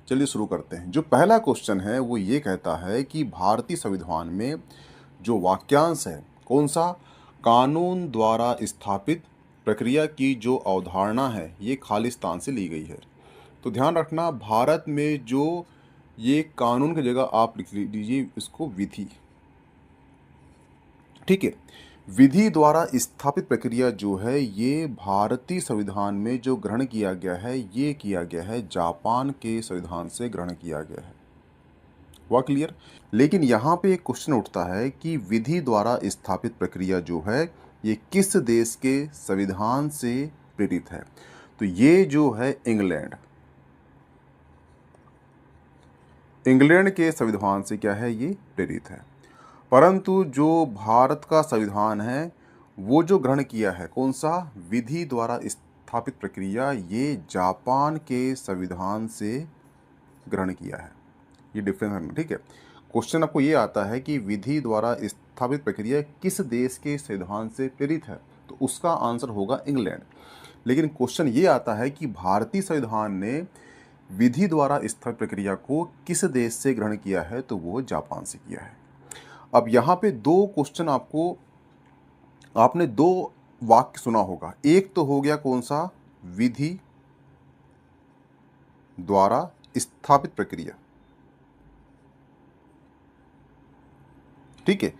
चलिए शुरू करते हैं। जो पहला क्वेश्चन है वो ये कहता है कि भारतीय संविधान में जो वाक्यांश है कौन सा, कानून द्वारा स्थापित प्रक्रिया की जो अवधारणा है ये खालिस्तान से ली गई है। तो ध्यान रखना, भारत में जो ये कानून की जगह आप लिख लीजिए इसको विधि। ठीक है, विधि द्वारा स्थापित प्रक्रिया जो है ये भारतीय संविधान में जो ग्रहण किया गया है ये किया गया है जापान के संविधान से ग्रहण किया गया है। हुआ क्लियर? लेकिन यहाँ पे एक क्वेश्चन उठता है कि विधि द्वारा स्थापित प्रक्रिया जो है ये किस देश के संविधान से प्रेरित है। तो ये जो है इंग्लैंड के संविधान से क्या है, ये प्रेरित है। परंतु जो भारत का संविधान है वो जो ग्रहण किया है कौन सा, विधि द्वारा स्थापित प्रक्रिया, ये जापान के संविधान से ग्रहण किया है। ये डिफरेंस है। ठीक है, क्वेश्चन आपको ये आता है कि विधि द्वारा स्थापित प्रक्रिया किस देश के संविधान से प्रेरित है, तो उसका आंसर होगा इंग्लैंड। लेकिन क्वेश्चन ये आता है कि भारतीय संविधान ने विधि द्वारा स्थापित प्रक्रिया को किस देश से ग्रहण किया है, तो वो जापान से किया है। अब यहाँ पे दो क्वेश्चन आपने दो वाक्य सुना होगा। एक तो हो गया कौन सा, विधि द्वारा स्थापित प्रक्रिया, ठीक है,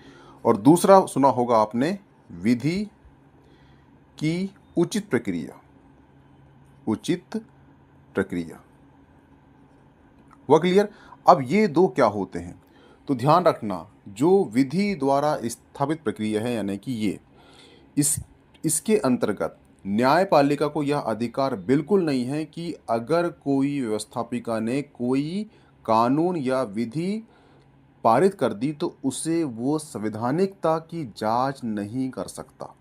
और दूसरा सुना होगा आपने विधि की उचित प्रक्रिया, उचित प्रक्रिया। वह क्लियर? अब ये दो क्या होते हैं, तो ध्यान रखना, जो विधि द्वारा स्थापित प्रक्रिया है यानी कि ये इसके अंतर्गत न्यायपालिका को यह अधिकार बिल्कुल नहीं है कि अगर कोई व्यवस्थापिका ने कोई कानून या विधि पारित कर दी तो उसे वो संवैधानिकता की जांच नहीं कर सकता।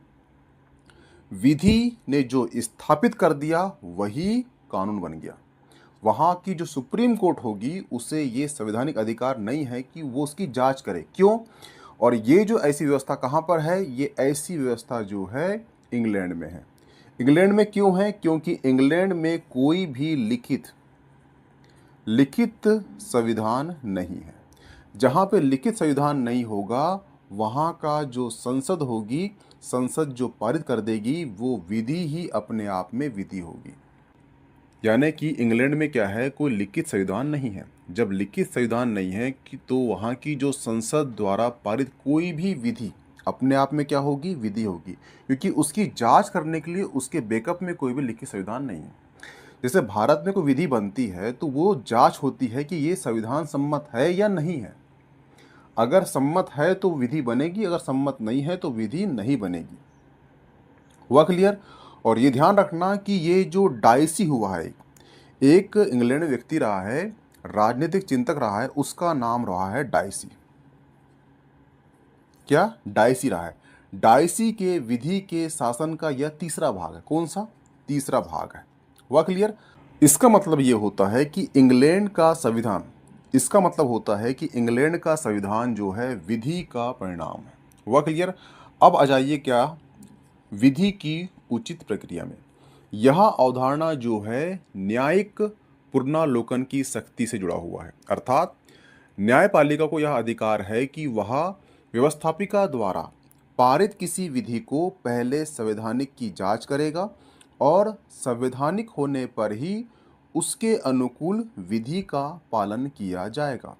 विधि ने जो स्थापित कर दिया वही कानून बन गया। वहाँ की जो सुप्रीम कोर्ट होगी उसे ये संवैधानिक अधिकार नहीं है कि वो उसकी जांच करे। क्यों? और ये जो ऐसी व्यवस्था कहाँ पर है, ये ऐसी व्यवस्था जो है इंग्लैंड में है। इंग्लैंड में क्यों है? क्योंकि इंग्लैंड में कोई भी लिखित संविधान नहीं है। जहाँ पे लिखित संविधान नहीं होगा वहाँ का जो संसद होगी, संसद जो पारित कर देगी वो विधि ही अपने आप में विधि होगी। यानी कि इंग्लैंड में क्या है, कोई लिखित संविधान नहीं है। जब लिखित संविधान नहीं है कि तो वहाँ की जो संसद द्वारा पारित कोई भी विधि अपने आप में क्या होगी, विधि होगी, क्योंकि उसकी जांच करने के लिए उसके बैकअप में कोई भी लिखित संविधान नहीं है। जैसे भारत में कोई विधि बनती है तो वो जांच होती है कि ये संविधान सम्मत है या नहीं है। अगर सम्मत है तो विधि बनेगी, अगर सम्मत नहीं है तो विधि नहीं बनेगी। हुआ क्लियर? और ये ध्यान रखना कि ये जो डाइसी हुआ है, एक इंग्लैंड में व्यक्ति रहा है, राजनीतिक चिंतक रहा है, उसका नाम रहा है डाइसी। क्या? डाइसी रहा है। डाइसी के विधि के शासन का यह तीसरा भाग है। कौन सा? तीसरा भाग है। हुआ क्लियर? इसका मतलब ये होता है कि इंग्लैंड का संविधान, इसका मतलब होता है कि इंग्लैंड का संविधान जो है विधि का परिणाम है। हुआ क्लियर? अब आ जाइए क्या, विधि की उचित प्रक्रिया में। यह अवधारणा जो है न्यायिक पुनरावलोकन की शक्ति से जुड़ा हुआ है। अर्थात न्यायपालिका को यह अधिकार है कि वह व्यवस्थापिका द्वारा पारित किसी विधि को पहले संवैधानिक की जांच करेगा और संवैधानिक होने पर ही उसके अनुकूल विधि का पालन किया जाएगा।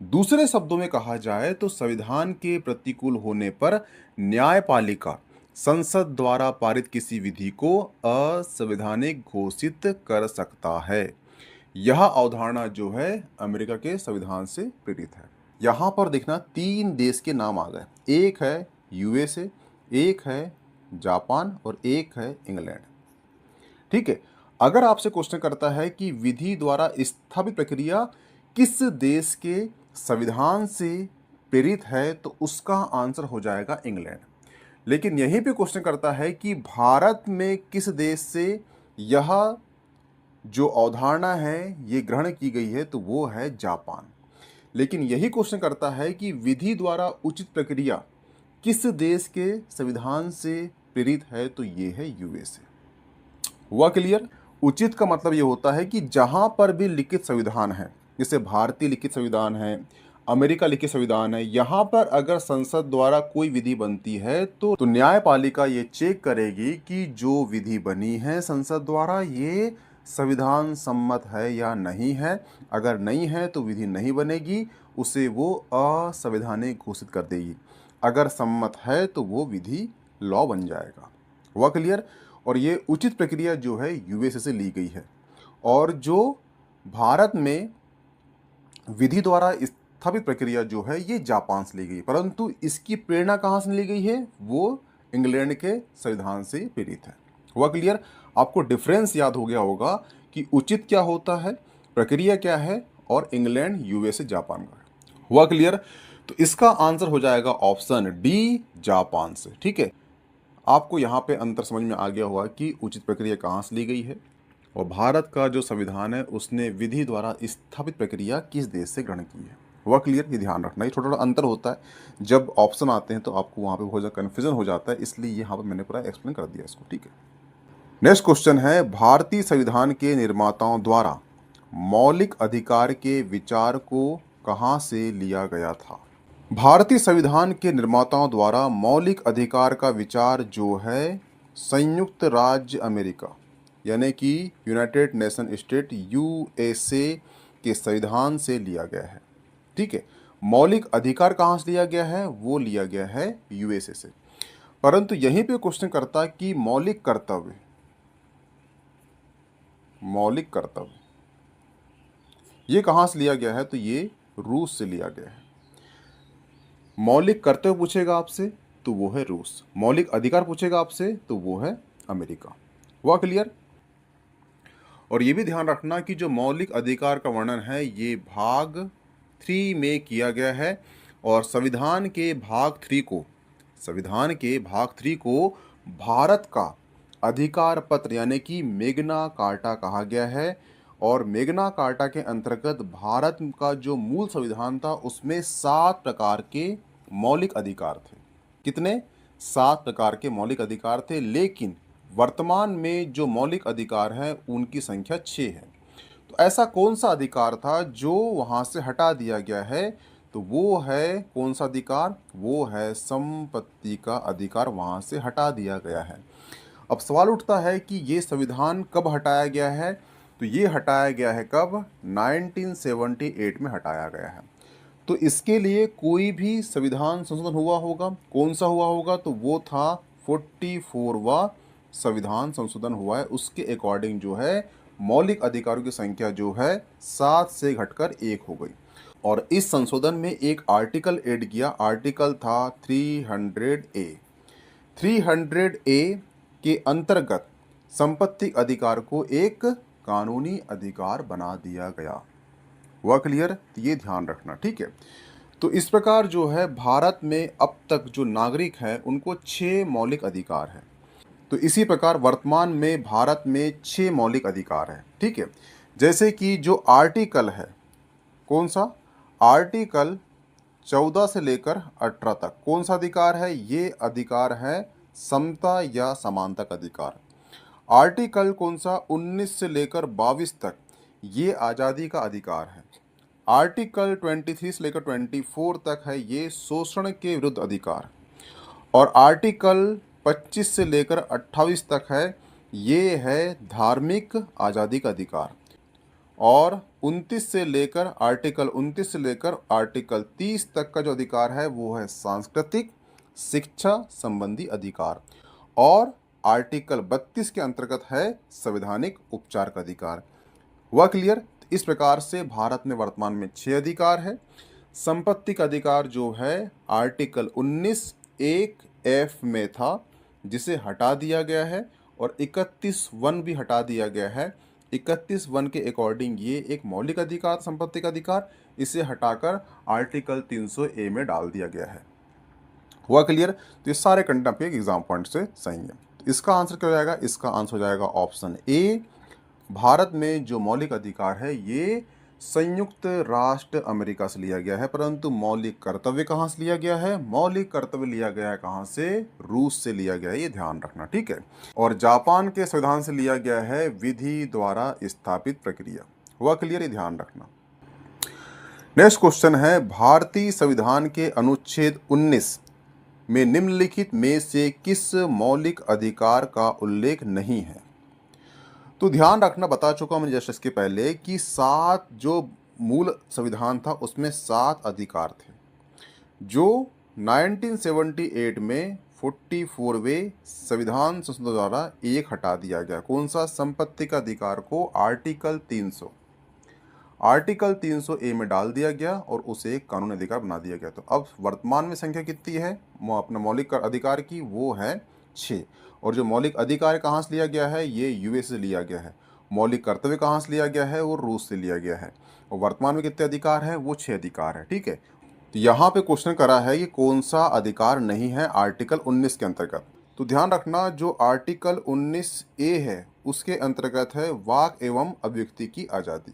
दूसरे शब्दों में कहा जाए तो संविधान के प्रतिकूल होने पर न्यायपालिका संसद द्वारा पारित किसी विधि को असंवैधानिक घोषित कर सकता है। यह अवधारणा जो है अमेरिका के संविधान से प्रेरित है। यहाँ पर देखना, 3 देश के नाम आ गए। एक है यूएसए, एक है जापान और एक है इंग्लैंड। ठीक है, अगर आपसे क्वेश्चन करता है कि विधि द्वारा स्थापित प्रक्रिया किस देश के संविधान से प्रेरित है, तो उसका आंसर हो जाएगा इंग्लैंड। लेकिन यहीं पे क्वेश्चन करता है कि भारत में किस देश से यह जो अवधारणा है ये ग्रहण की गई है, तो वो है जापान। लेकिन यही क्वेश्चन करता है कि विधि द्वारा उचित प्रक्रिया किस देश के संविधान से प्रेरित है, तो ये है यूएसए। हुआ क्लियर? उचित का मतलब ये होता है कि जहाँ पर भी लिखित संविधान है, जैसे भारतीय लिखित संविधान है, अमेरिका लिखित संविधान है, यहाँ पर अगर संसद द्वारा कोई विधि बनती है तो न्यायपालिका ये चेक करेगी कि जो विधि बनी है संसद द्वारा ये संविधान सम्मत है या नहीं है। अगर नहीं है तो विधि नहीं बनेगी, उसे वो असंवैधानिक घोषित कर देगी। अगर सम्मत है तो वो विधि लॉ बन जाएगा। हुआ क्लियर? और ये उचित प्रक्रिया जो है यूएसए से ली गई है, और जो भारत में विधि द्वारा स्थापित प्रक्रिया जो है ये जापान से ली गई, परंतु इसकी प्रेरणा कहाँ से ली गई है? वो इंग्लैंड के संविधान से प्रेरित है। हुआ क्लियर? आपको डिफरेंस याद हो गया होगा कि उचित क्या होता है, प्रक्रिया क्या है, और इंग्लैंड, यूएसए, जापान का। हुआ क्लियर? तो इसका आंसर हो जाएगा ऑप्शन डी, जापान से। ठीक है, आपको यहाँ पे अंतर समझ में आ गया होगा कि उचित प्रक्रिया कहाँ से ली गई है, और भारत का जो संविधान है उसने विधि द्वारा स्थापित प्रक्रिया किस देश से ग्रहण की है। हुआ क्लियर? ये ध्यान रखना, ये छोटा छोटा अंतर होता है। जब ऑप्शन आते हैं तो आपको वहाँ पे बहुत ज़्यादा कन्फ्यूजन हो जाता है, इसलिए यहाँ पर मैंने पूरा एक्सप्लेन कर दिया इसको। ठीक है, नेक्स्ट क्वेश्चन है, भारतीय संविधान के निर्माताओं द्वारा मौलिक अधिकार के विचार को कहाँ से लिया गया था? भारतीय संविधान के निर्माताओं द्वारा मौलिक अधिकार का विचार जो है संयुक्त राज्य अमेरिका यानी कि यूनाइटेड नेशन स्टेट, यूएसए के संविधान से लिया गया है। ठीक है, मौलिक अधिकार कहाँ से लिया गया है? वो लिया गया है यूएसए से। परंतु यहीं पे क्वेश्चन करता है कि मौलिक कर्तव्य, मौलिक कर्तव्य ये कहाँ से लिया गया है? तो ये रूस से लिया गया है। मौलिक कर्तव्य पूछेगा आपसे तो वो है रूस, मौलिक अधिकार पूछेगा आपसे तो वो है अमेरिका। हुआ क्लियर? और ये भी ध्यान रखना कि जो मौलिक अधिकार का वर्णन है ये भाग 3 में किया गया है, और संविधान के भाग 3 को, संविधान के भाग 3 को भारत का अधिकार पत्र यानी कि मैग्ना कार्टा कहा गया है। और मैग्ना कार्टा के अंतर्गत भारत का जो मूल संविधान था उसमें 7 प्रकार के मौलिक अधिकार थे। कितने? 7 प्रकार के मौलिक अधिकार थे, लेकिन वर्तमान में जो मौलिक अधिकार हैं उनकी संख्या 6 है। तो ऐसा कौन सा अधिकार था जो वहाँ से हटा दिया गया है? तो वो है कौन सा अधिकार? वो है संपत्ति का अधिकार, वहाँ से हटा दिया गया है। अब सवाल उठता है कि ये संविधान कब हटाया गया है? तो ये हटाया गया है कब? 1978 में हटाया गया है। तो इसके लिए कोई भी संविधान संशोधन हुआ होगा, कौन सा हुआ होगा? तो वो था 44वां संविधान संशोधन हुआ है। उसके अकॉर्डिंग जो है मौलिक अधिकारों की संख्या जो है 7 से घटकर 1 हो गई। और इस संशोधन में एक आर्टिकल ऐड किया, आर्टिकल था 300A। 300A के अंतर्गत संपत्ति अधिकार को एक कानूनी अधिकार बना दिया गया। हुआ क्लियर? तो ये ध्यान रखना। ठीक है, तो इस प्रकार जो है भारत में अब तक जो नागरिक हैं उनको 6 मौलिक अधिकार हैं। तो इसी प्रकार वर्तमान में भारत में 6 मौलिक अधिकार हैं। ठीक है, जैसे कि जो आर्टिकल है, कौन सा? आर्टिकल 14 से लेकर 18 तक कौन सा अधिकार है? ये अधिकार है समता या समानता का अधिकार। आर्टिकल कौन सा? 19 से लेकर 22 तक ये आज़ादी का अधिकार है। आर्टिकल 23 से लेकर 24 तक है ये शोषण के विरुद्ध अधिकार। और आर्टिकल 25 से लेकर 28 तक है ये है धार्मिक आज़ादी का अधिकार। और आर्टिकल 29 से लेकर आर्टिकल 30 तक का जो अधिकार है वो है सांस्कृतिक शिक्षा संबंधी अधिकार। और आर्टिकल 32 के अंतर्गत है संवैधानिक उपचार का अधिकार। हुआ क्लियर? इस प्रकार से भारत में वर्तमान में 6 अधिकार है। संपत्ति का अधिकार जो है आर्टिकल 19 1F में था जिसे हटा दिया गया है, और 31(1) भी हटा दिया गया है। 31(1) के अकॉर्डिंग ये एक मौलिक अधिकार, संपत्ति का अधिकार, इसे हटाकर आर्टिकल 300A में डाल दिया गया है। हुआ क्लियर? तो ये सारे कंटेंट आपके एग्जाम पॉइंट से सही है। तो इसका आंसर क्या हो जाएगा? इसका आंसर हो जाएगा ऑप्शन ए। भारत में जो मौलिक अधिकार है ये संयुक्त राष्ट्र अमेरिका से लिया गया है, परंतु मौलिक कर्तव्य कहाँ से लिया गया है? मौलिक कर्तव्य लिया गया है कहाँ से? रूस से लिया गया है, ये ध्यान रखना, ठीक है। और जापान के संविधान से लिया गया है विधि द्वारा स्थापित प्रक्रिया। वह क्लियर, ये ध्यान रखना। नेक्स्ट क्वेश्चन है, भारतीय संविधान के अनुच्छेद 19 में निम्नलिखित में से किस मौलिक अधिकार का उल्लेख नहीं है? तो ध्यान रखना, बता चुका हूं मैं जस्ट इसके पहले कि 7 जो मूल संविधान था उसमें 7 अधिकार थे, जो 1978 में 44वें संविधान संशोधन द्वारा एक हटा दिया गया। कौन सा? संपत्ति का अधिकार को आर्टिकल 300 ए में डाल दिया गया और उसे एक कानूनी अधिकार बना दिया गया। तो अब वर्तमान में संख्या कितनी है अपना मौलिक अधिकार की? वो है 6। और जो मौलिक अधिकार कहाँ से लिया गया है? ये यूएस से लिया गया है। मौलिक कर्तव्य कहाँ से लिया गया है? वो रूस से लिया गया है। और वर्तमान में कितने अधिकार हैं? वो 6 अधिकार है, ठीक है। तो यहाँ पे क्वेश्चन करा है कि कौन सा अधिकार नहीं है आर्टिकल 19 के अंतर्गत। तो ध्यान रखना, जो आर्टिकल 19 ए है उसके अंतर्गत है वाक एवं अभिव्यक्ति की आज़ादी।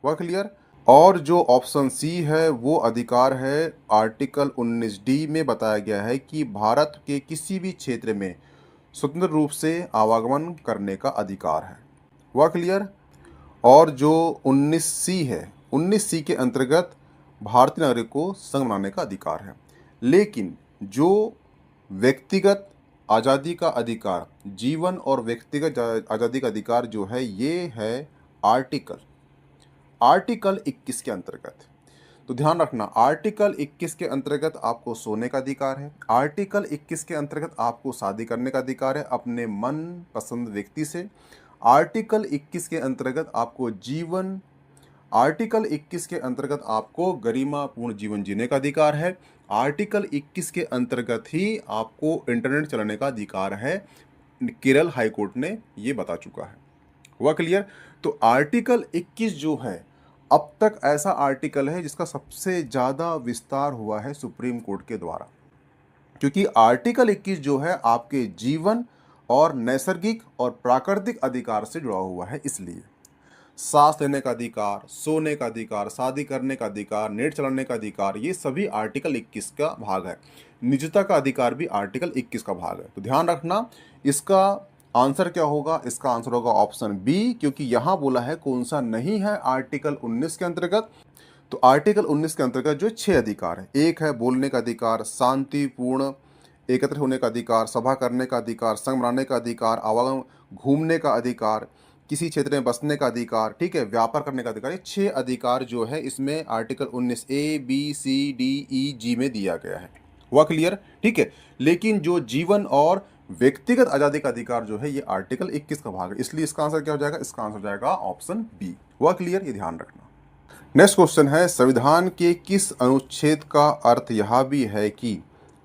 वह क्लियर। और जो ऑप्शन सी है वो अधिकार है आर्टिकल 19 डी में बताया गया है कि भारत के किसी भी क्षेत्र में स्वतंत्र रूप से आवागमन करने का अधिकार है। वह क्लियर। और जो 19 सी है, 19 सी के अंतर्गत भारतीय नागरिक को संघ बनाने का अधिकार है। लेकिन जो व्यक्तिगत आज़ादी का अधिकार, जीवन और व्यक्तिगत आज़ादी का अधिकार जो है, ये है आर्टिकल 21 के अंतर्गत। तो ध्यान रखना, आर्टिकल 21 के अंतर्गत आपको सोने का अधिकार है। आर्टिकल 21 के अंतर्गत आपको शादी करने का अधिकार है अपने मन पसंद व्यक्ति से। आर्टिकल 21 के अंतर्गत आपको जीवन, आर्टिकल 21 के अंतर्गत आपको गरिमापूर्ण जीवन जीने का अधिकार है। आर्टिकल 21 के अंतर्गत ही आपको इंटरनेट चलाने का अधिकार है। केरल हाईकोर्ट ने ये बता चुका है। हुआ क्लियर। तो आर्टिकल 21 जो है, अब तक ऐसा आर्टिकल है जिसका सबसे ज़्यादा विस्तार हुआ है सुप्रीम कोर्ट के द्वारा, क्योंकि आर्टिकल 21 जो है आपके जीवन और नैसर्गिक और प्राकृतिक अधिकार से जुड़ा हुआ है। इसलिए सांस लेने का अधिकार, सोने का अधिकार, शादी करने का अधिकार, नेट चलाने का अधिकार, ये सभी आर्टिकल 21 का भाग है। निजता का अधिकार भी आर्टिकल 21 का भाग है। तो ध्यान रखना, इसका आंसर क्या होगा? इसका आंसर होगा ऑप्शन बी, क्योंकि यहां बोला है कौन सा नहीं है आर्टिकल 19 के अंतर्गत। तो आर्टिकल 19 के अंतर्गत जो 6 अधिकार है, एक है बोलने का अधिकार, शांतिपूर्ण एकत्र होने का अधिकार, सभा करने का अधिकार, संघ बनाने का अधिकार, आवागमन घूमने का अधिकार, किसी क्षेत्र में बसने का अधिकार, ठीक है, व्यापार करने का अधिकार। ये 6 अधिकार जो है इसमें article 19 A B C D E G में दिया गया है। हुआ क्लियर, ठीक है। लेकिन जो जीवन और व्यक्तिगत आज़ादी का अधिकार जो है ये आर्टिकल 21 का भाग है। इसलिए इसका आंसर क्या हो जाएगा? इसका आंसर हो जाएगा ऑप्शन बी। हुआ क्लियर, ये ध्यान रखना। नेक्स्ट क्वेश्चन है, संविधान के किस अनुच्छेद का अर्थ यह भी है कि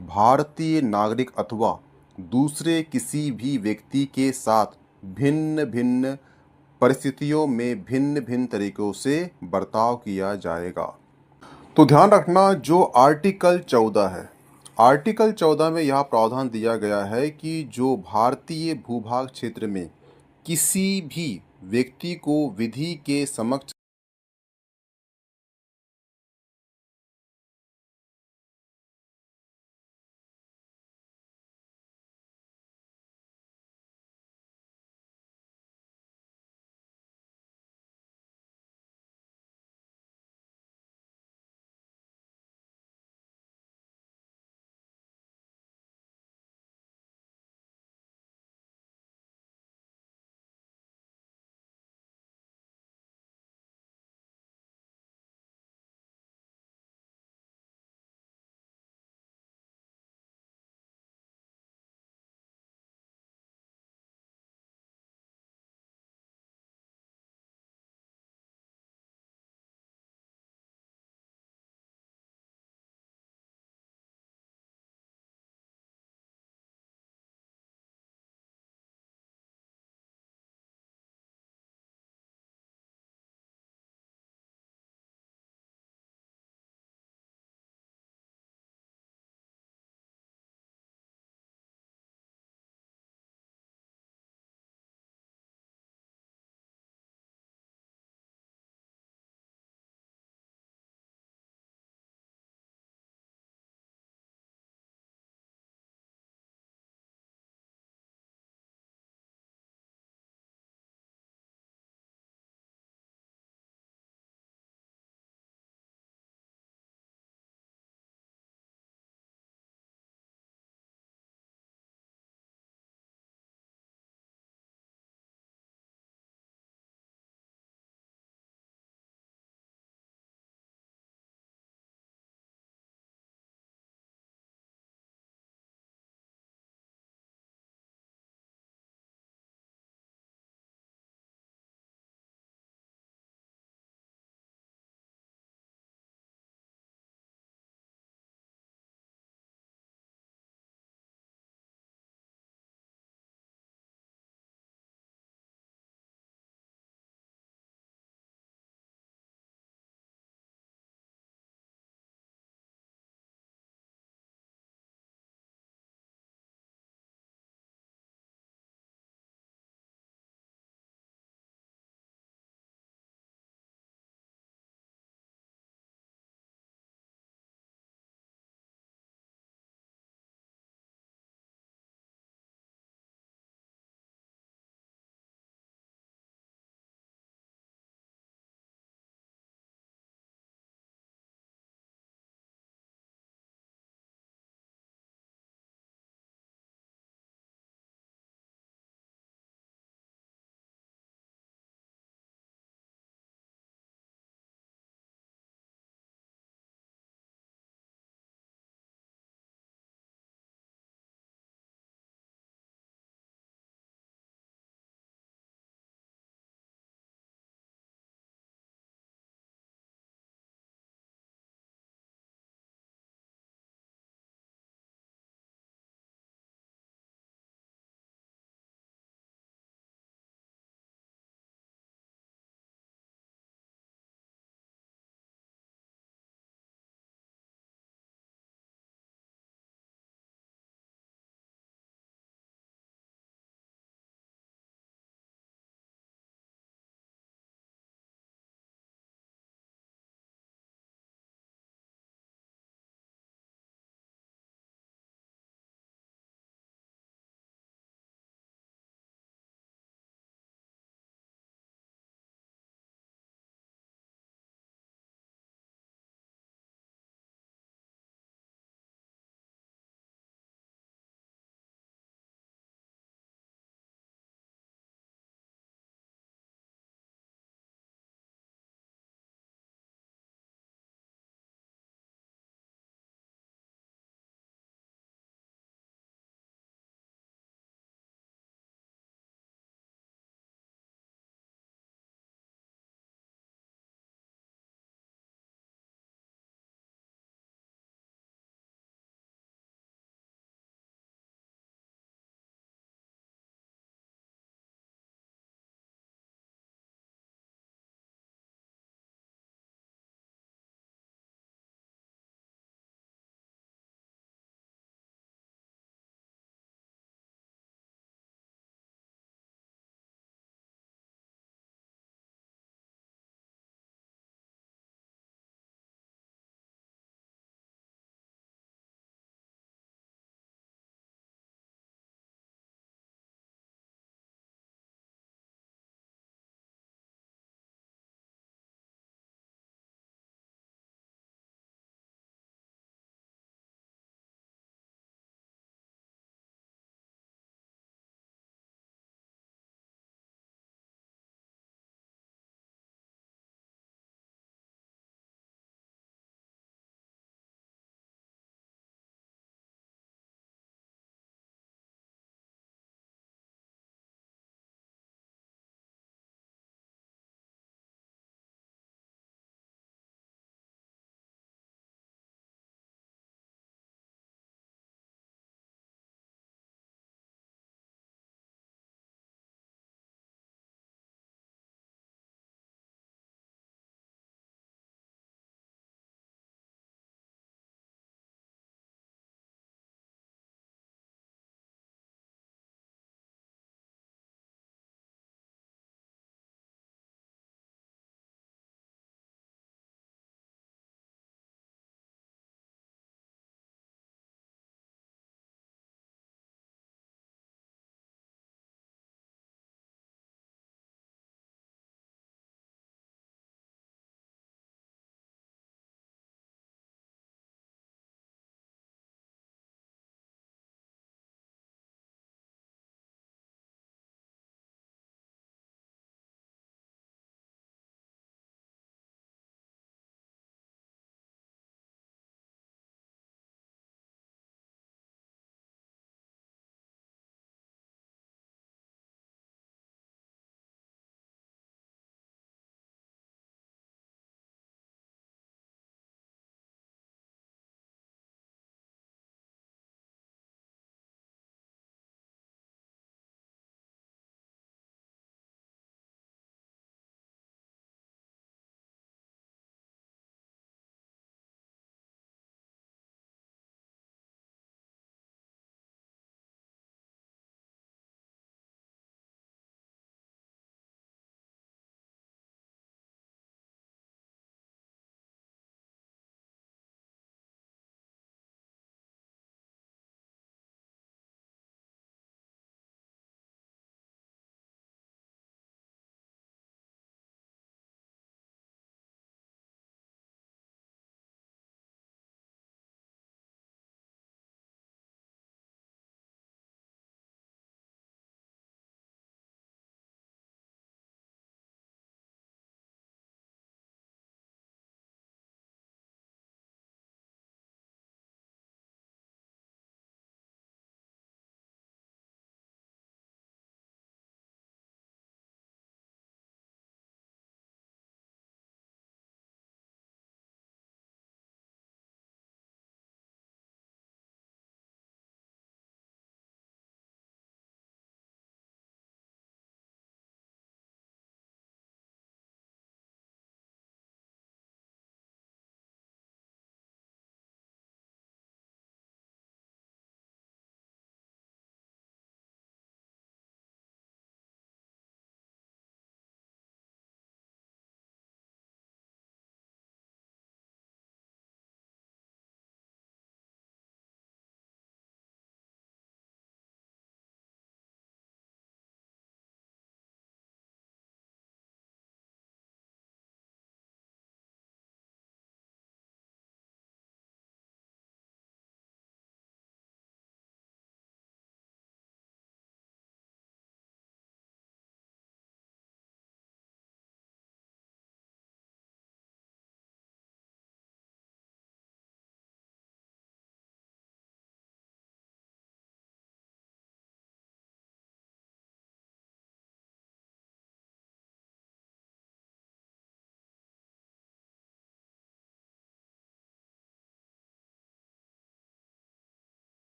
भारतीय नागरिक अथवा दूसरे किसी भी व्यक्ति के साथ भिन्न भिन्न परिस्थितियों में भिन्न भिन्न तरीकों से बर्ताव किया जाएगा? तो ध्यान रखना, जो आर्टिकल 14 है, आर्टिकल 14 में यह प्रावधान दिया गया है कि जो भारतीय भूभाग क्षेत्र में किसी भी व्यक्ति को विधि के समक्ष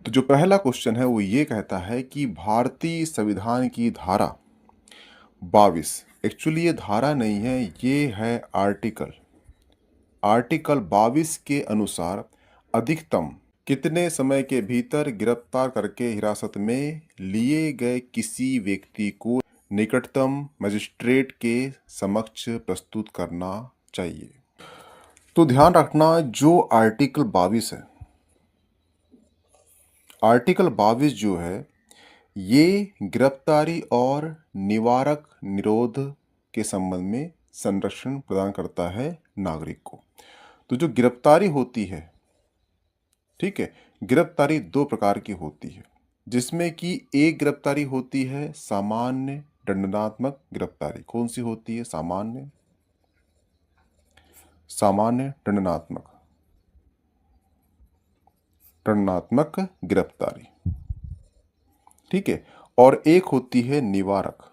तो जो पहला क्वेश्चन है वो ये कहता है कि भारतीय संविधान की धारा 22, एक्चुअली ये धारा नहीं है, ये है आर्टिकल। आर्टिकल 22 के अनुसार अधिकतम कितने समय के भीतर गिरफ्तार करके हिरासत में लिए गए किसी व्यक्ति को निकटतम मजिस्ट्रेट के समक्ष प्रस्तुत करना चाहिए। तो ध्यान रखना, जो आर्टिकल 22 है, आर्टिकल 22 जो है ये गिरफ्तारी और निवारक निरोध के संबंध में संरक्षण प्रदान करता है नागरिक को। तो जो गिरफ्तारी होती है, ठीक है, गिरफ्तारी दो प्रकार की होती है, जिसमें कि एक गिरफ्तारी होती है सामान्य दंडात्मक गिरफ्तारी। कौन सी होती है? सामान्य दंडात्मक गिरफ्तारी, ठीक है। और एक होती है निवारक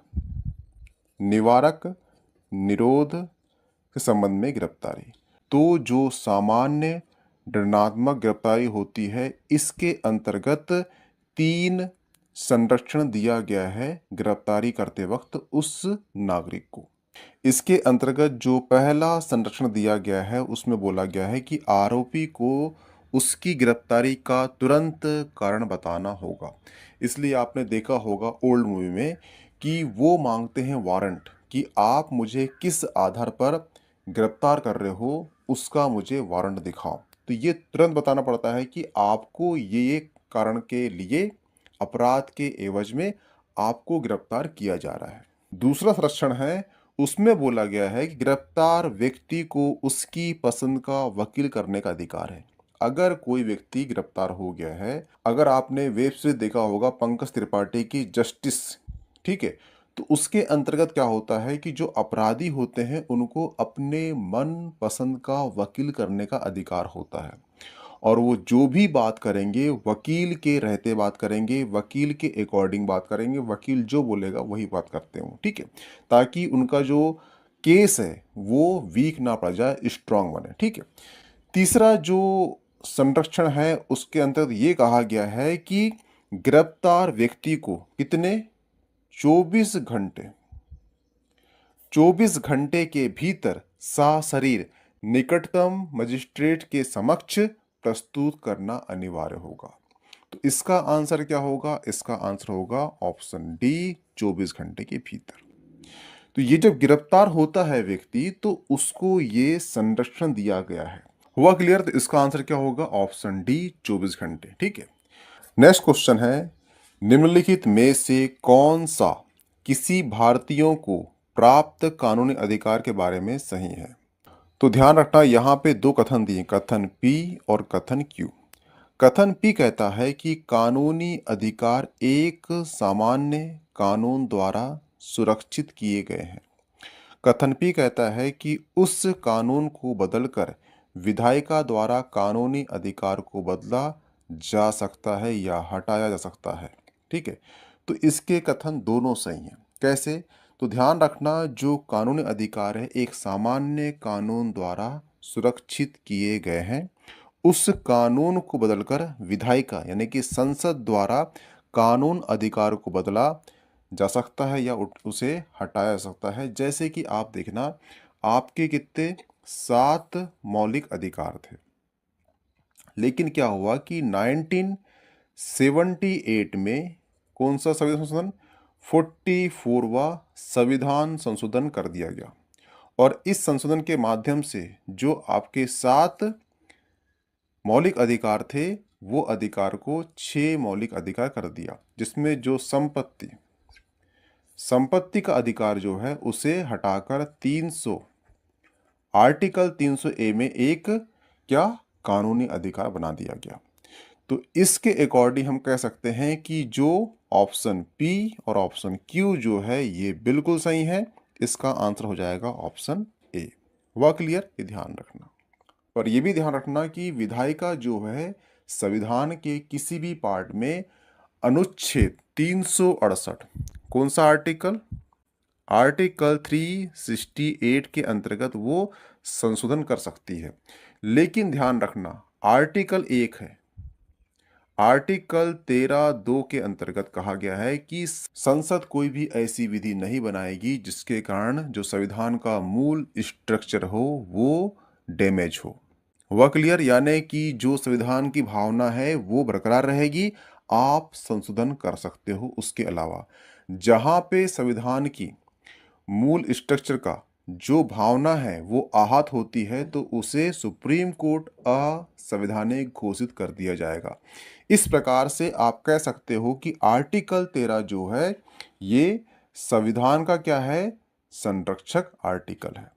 निरोध के संबंध में गिरफ्तारी। तो जो सामान्य दंडात्मक गिरफ्तारी होती है, इसके अंतर्गत 3 संरक्षण दिया गया है गिरफ्तारी करते वक्त उस नागरिक को। इसके अंतर्गत जो पहला संरक्षण दिया गया है उसमें बोला गया है कि आरोपी को उसकी गिरफ्तारी का तुरंत कारण बताना होगा। इसलिए आपने देखा होगा ओल्ड मूवी में कि वो मांगते हैं वारंट कि आप मुझे किस आधार पर गिरफ्तार कर रहे हो, उसका मुझे वारंट दिखाओ। तो ये तुरंत बताना पड़ता है कि आपको ये कारण के लिए अपराध के एवज में आपको गिरफ्तार किया जा रहा है। दूसरा संरक्षण है, उसमें बोला गया है कि गिरफ्तार व्यक्ति को उसकी पसंद का वकील करने का अधिकार है। अगर कोई व्यक्ति गिरफ्तार हो गया है, अगर आपने वेब सीरीज देखा होगा पंकज त्रिपाठी की जस्टिस, ठीक है, तो उसके अंतर्गत क्या होता है कि जो अपराधी होते हैं उनको अपने मन पसंद का वकील करने का अधिकार होता है, और वो जो भी बात करेंगे वकील के रहते बात करेंगे, वकील के अकॉर्डिंग बात करेंगे, वकील जो बोलेगा वही बात करते हो, ठीक है, ताकि उनका जो केस है वो वीक ना पड़ जाए, स्ट्रांग बने, ठीक है। तीसरा जो संरक्षण है उसके अंतर्गत ये कहा गया है कि गिरफ्तार व्यक्ति को कितने 24 घंटे के भीतर सशरीर निकटतम मजिस्ट्रेट के समक्ष प्रस्तुत करना अनिवार्य होगा। तो इसका आंसर क्या होगा? इसका आंसर होगा ऑप्शन डी, 24 घंटे के भीतर। तो ये जब गिरफ्तार होता है व्यक्ति तो उसको ये संरक्षण दिया गया है। हुआ क्लियर? तो इसका आंसर क्या होगा? ऑप्शन डी, 24 घंटे, ठीक है। नेक्स्ट क्वेश्चन है, निम्नलिखित में से कौन सा किसी भारतीयों को प्राप्त कानूनी अधिकार के बारे में सही है? तो ध्यान रखना, यहाँ पे दो कथन दिए, कथन पी और कथन क्यू। कथन पी कहता है कि कानूनी अधिकार एक सामान्य कानून द्वारा सुरक्षित किए गए हैं। कथन पी कहता है कि उस कानून को बदलकर विधायिका द्वारा कानूनी अधिकार को बदला जा सकता है या हटाया जा सकता है, ठीक है। तो इसके कथन दोनों सही हैं। कैसे? तो ध्यान रखना, जो कानूनी अधिकार है एक सामान्य कानून द्वारा सुरक्षित किए गए हैं, उस कानून को बदलकर विधायिका यानी कि संसद द्वारा कानून अधिकार को बदला जा सकता है या उसे हटाया जा सकता है। जैसे कि आप देखना, आपके कितने 7 मौलिक अधिकार थे, लेकिन क्या हुआ कि 1978 में कौन सा संविधान संशोधन? 44वां संविधान संशोधन कर दिया गया, और इस संशोधन के माध्यम से जो आपके 7 मौलिक अधिकार थे वो अधिकार को 6 मौलिक अधिकार कर दिया, जिसमें जो संपत्ति का अधिकार जो है उसे हटाकर 300 आर्टिकल 300 ए में एक क्या कानूनी अधिकार बना दिया गया। तो इसके अकॉर्डिंग हम कह सकते हैं कि जो ऑप्शन पी और ऑप्शन क्यू जो है ये बिल्कुल सही है। इसका आंसर हो जाएगा ऑप्शन ए। हुआ क्लियर? ये ध्यान रखना। पर यह भी ध्यान रखना कि विधायिका जो है संविधान के किसी भी पार्ट में अनुच्छेद 368, कौन सा आर्टिकल? आर्टिकल 368 के अंतर्गत वो संशोधन कर सकती है। लेकिन ध्यान रखना, आर्टिकल 1 है, आर्टिकल 13(2) के अंतर्गत कहा गया है कि संसद कोई भी ऐसी विधि नहीं बनाएगी जिसके कारण जो संविधान का मूल स्ट्रक्चर हो वो डैमेज हो। वह क्लियर, यानी कि जो संविधान की भावना है वो बरकरार रहेगी, आप संशोधन कर सकते हो। उसके अलावा जहां पे संविधान की मूल स्ट्रक्चर का जो भावना है वो आहत होती है तो उसे सुप्रीम कोर्ट असंवैधानिक घोषित कर दिया जाएगा। इस प्रकार से आप कह सकते हो कि आर्टिकल 13 जो है ये संविधान का क्या है, संरक्षक आर्टिकल है।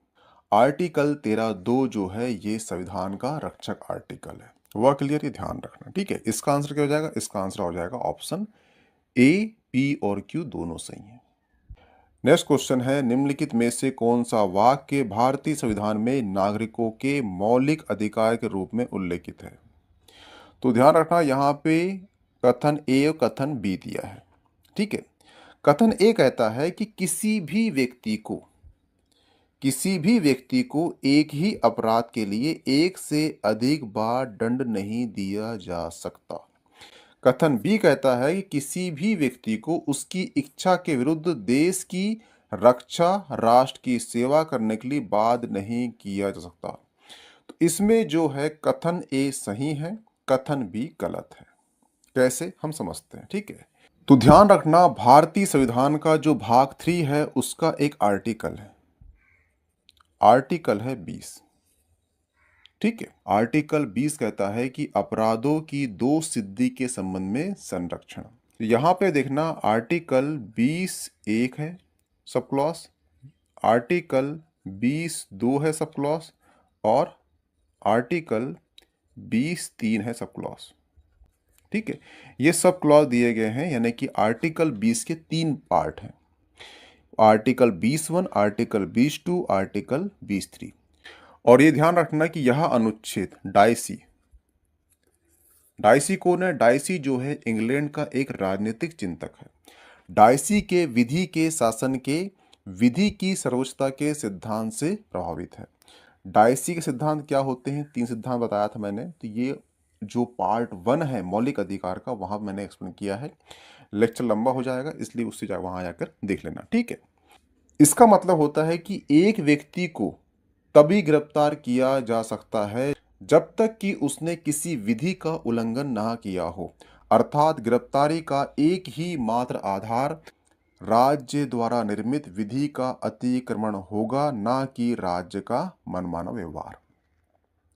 आर्टिकल 13(2) जो है ये संविधान का रक्षक आर्टिकल है। वह क्लियर, ये ध्यान रखना, ठीक है। इसका आंसर क्या हो जाएगा, इसका आंसर हो जाएगा ऑप्शन ए, पी और क्यू दोनों सही है। नेक्स्ट क्वेश्चन है, निम्नलिखित में से कौन सा वाक्य भारतीय संविधान में नागरिकों के मौलिक अधिकार के रूप में उल्लेखित है। तो ध्यान रखना, यहाँ पे कथन ए और कथन बी दिया है, ठीक है। कथन ए कहता है कि किसी भी व्यक्ति को एक ही अपराध के लिए एक से अधिक बार दंड नहीं दिया जा सकता। कथन बी कहता है कि किसी भी व्यक्ति को उसकी इच्छा के विरुद्ध देश की रक्षा, राष्ट्र की सेवा करने के लिए बाध्य नहीं किया जा सकता। तो इसमें जो है कथन ए सही है, कथन बी गलत है। कैसे, हम समझते हैं, ठीक है। तो ध्यान रखना, भारतीय संविधान का जो भाग 3 है उसका एक आर्टिकल है, आर्टिकल है 20, ठीक है। आर्टिकल 20 कहता है कि अपराधों की दोष सिद्धि के संबंध में संरक्षण। तो यहां पे देखना, आर्टिकल 20(1) है सब क्लॉज, आर्टिकल 20(2) है सब क्लॉज और आर्टिकल 20(3) है सब क्लॉज, ठीक है। ये सब क्लॉज दिए गए हैं, यानी कि आर्टिकल 20 के 3 पार्ट हैं, आर्टिकल 20(1), आर्टिकल 20(2), आर्टिकल 20(3). और ये ध्यान रखना कि यह अनुच्छेद डाइसी कौन है, डाइसी जो है इंग्लैंड का एक राजनीतिक चिंतक है। डाइसी के विधि के शासन के विधि की सर्वोच्चता के सिद्धांत से प्रभावित है। डाइसी के सिद्धांत क्या होते हैं, 3 सिद्धांत बताया था मैंने। तो ये जो पार्ट 1 है मौलिक अधिकार का, वहां मैंने एक्सप्लेन किया है। लेक्चर लंबा हो जाएगा, इसलिए उससे वहां जाकर देख लेना, ठीक है। इसका मतलब होता है कि एक व्यक्ति को तभी गिरफ्तार किया जा सकता है जब तक कि उसने किसी विधि का उल्लंघन ना किया हो, अर्थात गिरफ्तारी का एक ही मात्र आधार राज्य द्वारा निर्मित विधि का अतिक्रमण होगा, ना कि राज्य का मनमाना व्यवहार।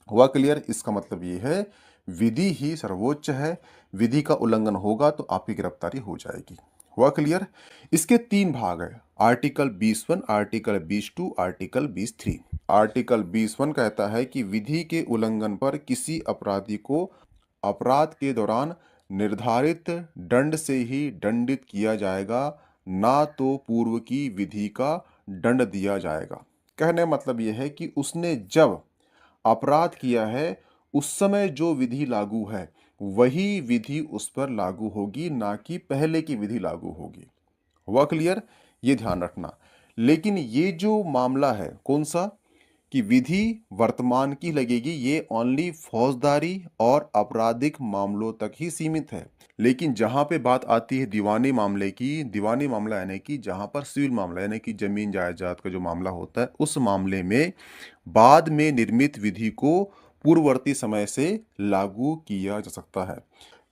हुआ क्लियर। इसका मतलब ये है विधि ही सर्वोच्च है, विधि का उल्लंघन होगा तो आपकी गिरफ्तारी हो जाएगी। हुआ क्लियर। इसके 3 भाग है, आर्टिकल 20(1), आर्टिकल 20(2), आर्टिकल 20(3). आर्टिकल 20(1) कहता है कि विधि के उल्लंघन पर किसी अपराधी को अपराध के दौरान निर्धारित दंड से ही दंडित किया जाएगा, ना तो पूर्व की विधि का दंड दिया जाएगा। कहने मतलब यह है कि उसने जब अपराध किया है उस समय जो विधि लागू है वही विधि उस पर लागू होगी, ना कि पहले की विधि लागू होगी। हुआ क्लियर, ये ध्यान रखना। लेकिन ये जो मामला है कौन सा, कि विधि वर्तमान की लगेगी, ये ओनली फौजदारी और आपराधिक मामलों तक ही सीमित है। लेकिन जहां पे बात आती है दीवानी मामले की, दीवानी मामला यानी कि जहां पर सिविल मामला यानी कि जमीन जायदाद का जो मामला होता है, उस मामले में बाद में निर्मित विधि को पूर्ववर्ती समय से लागू किया जा सकता है।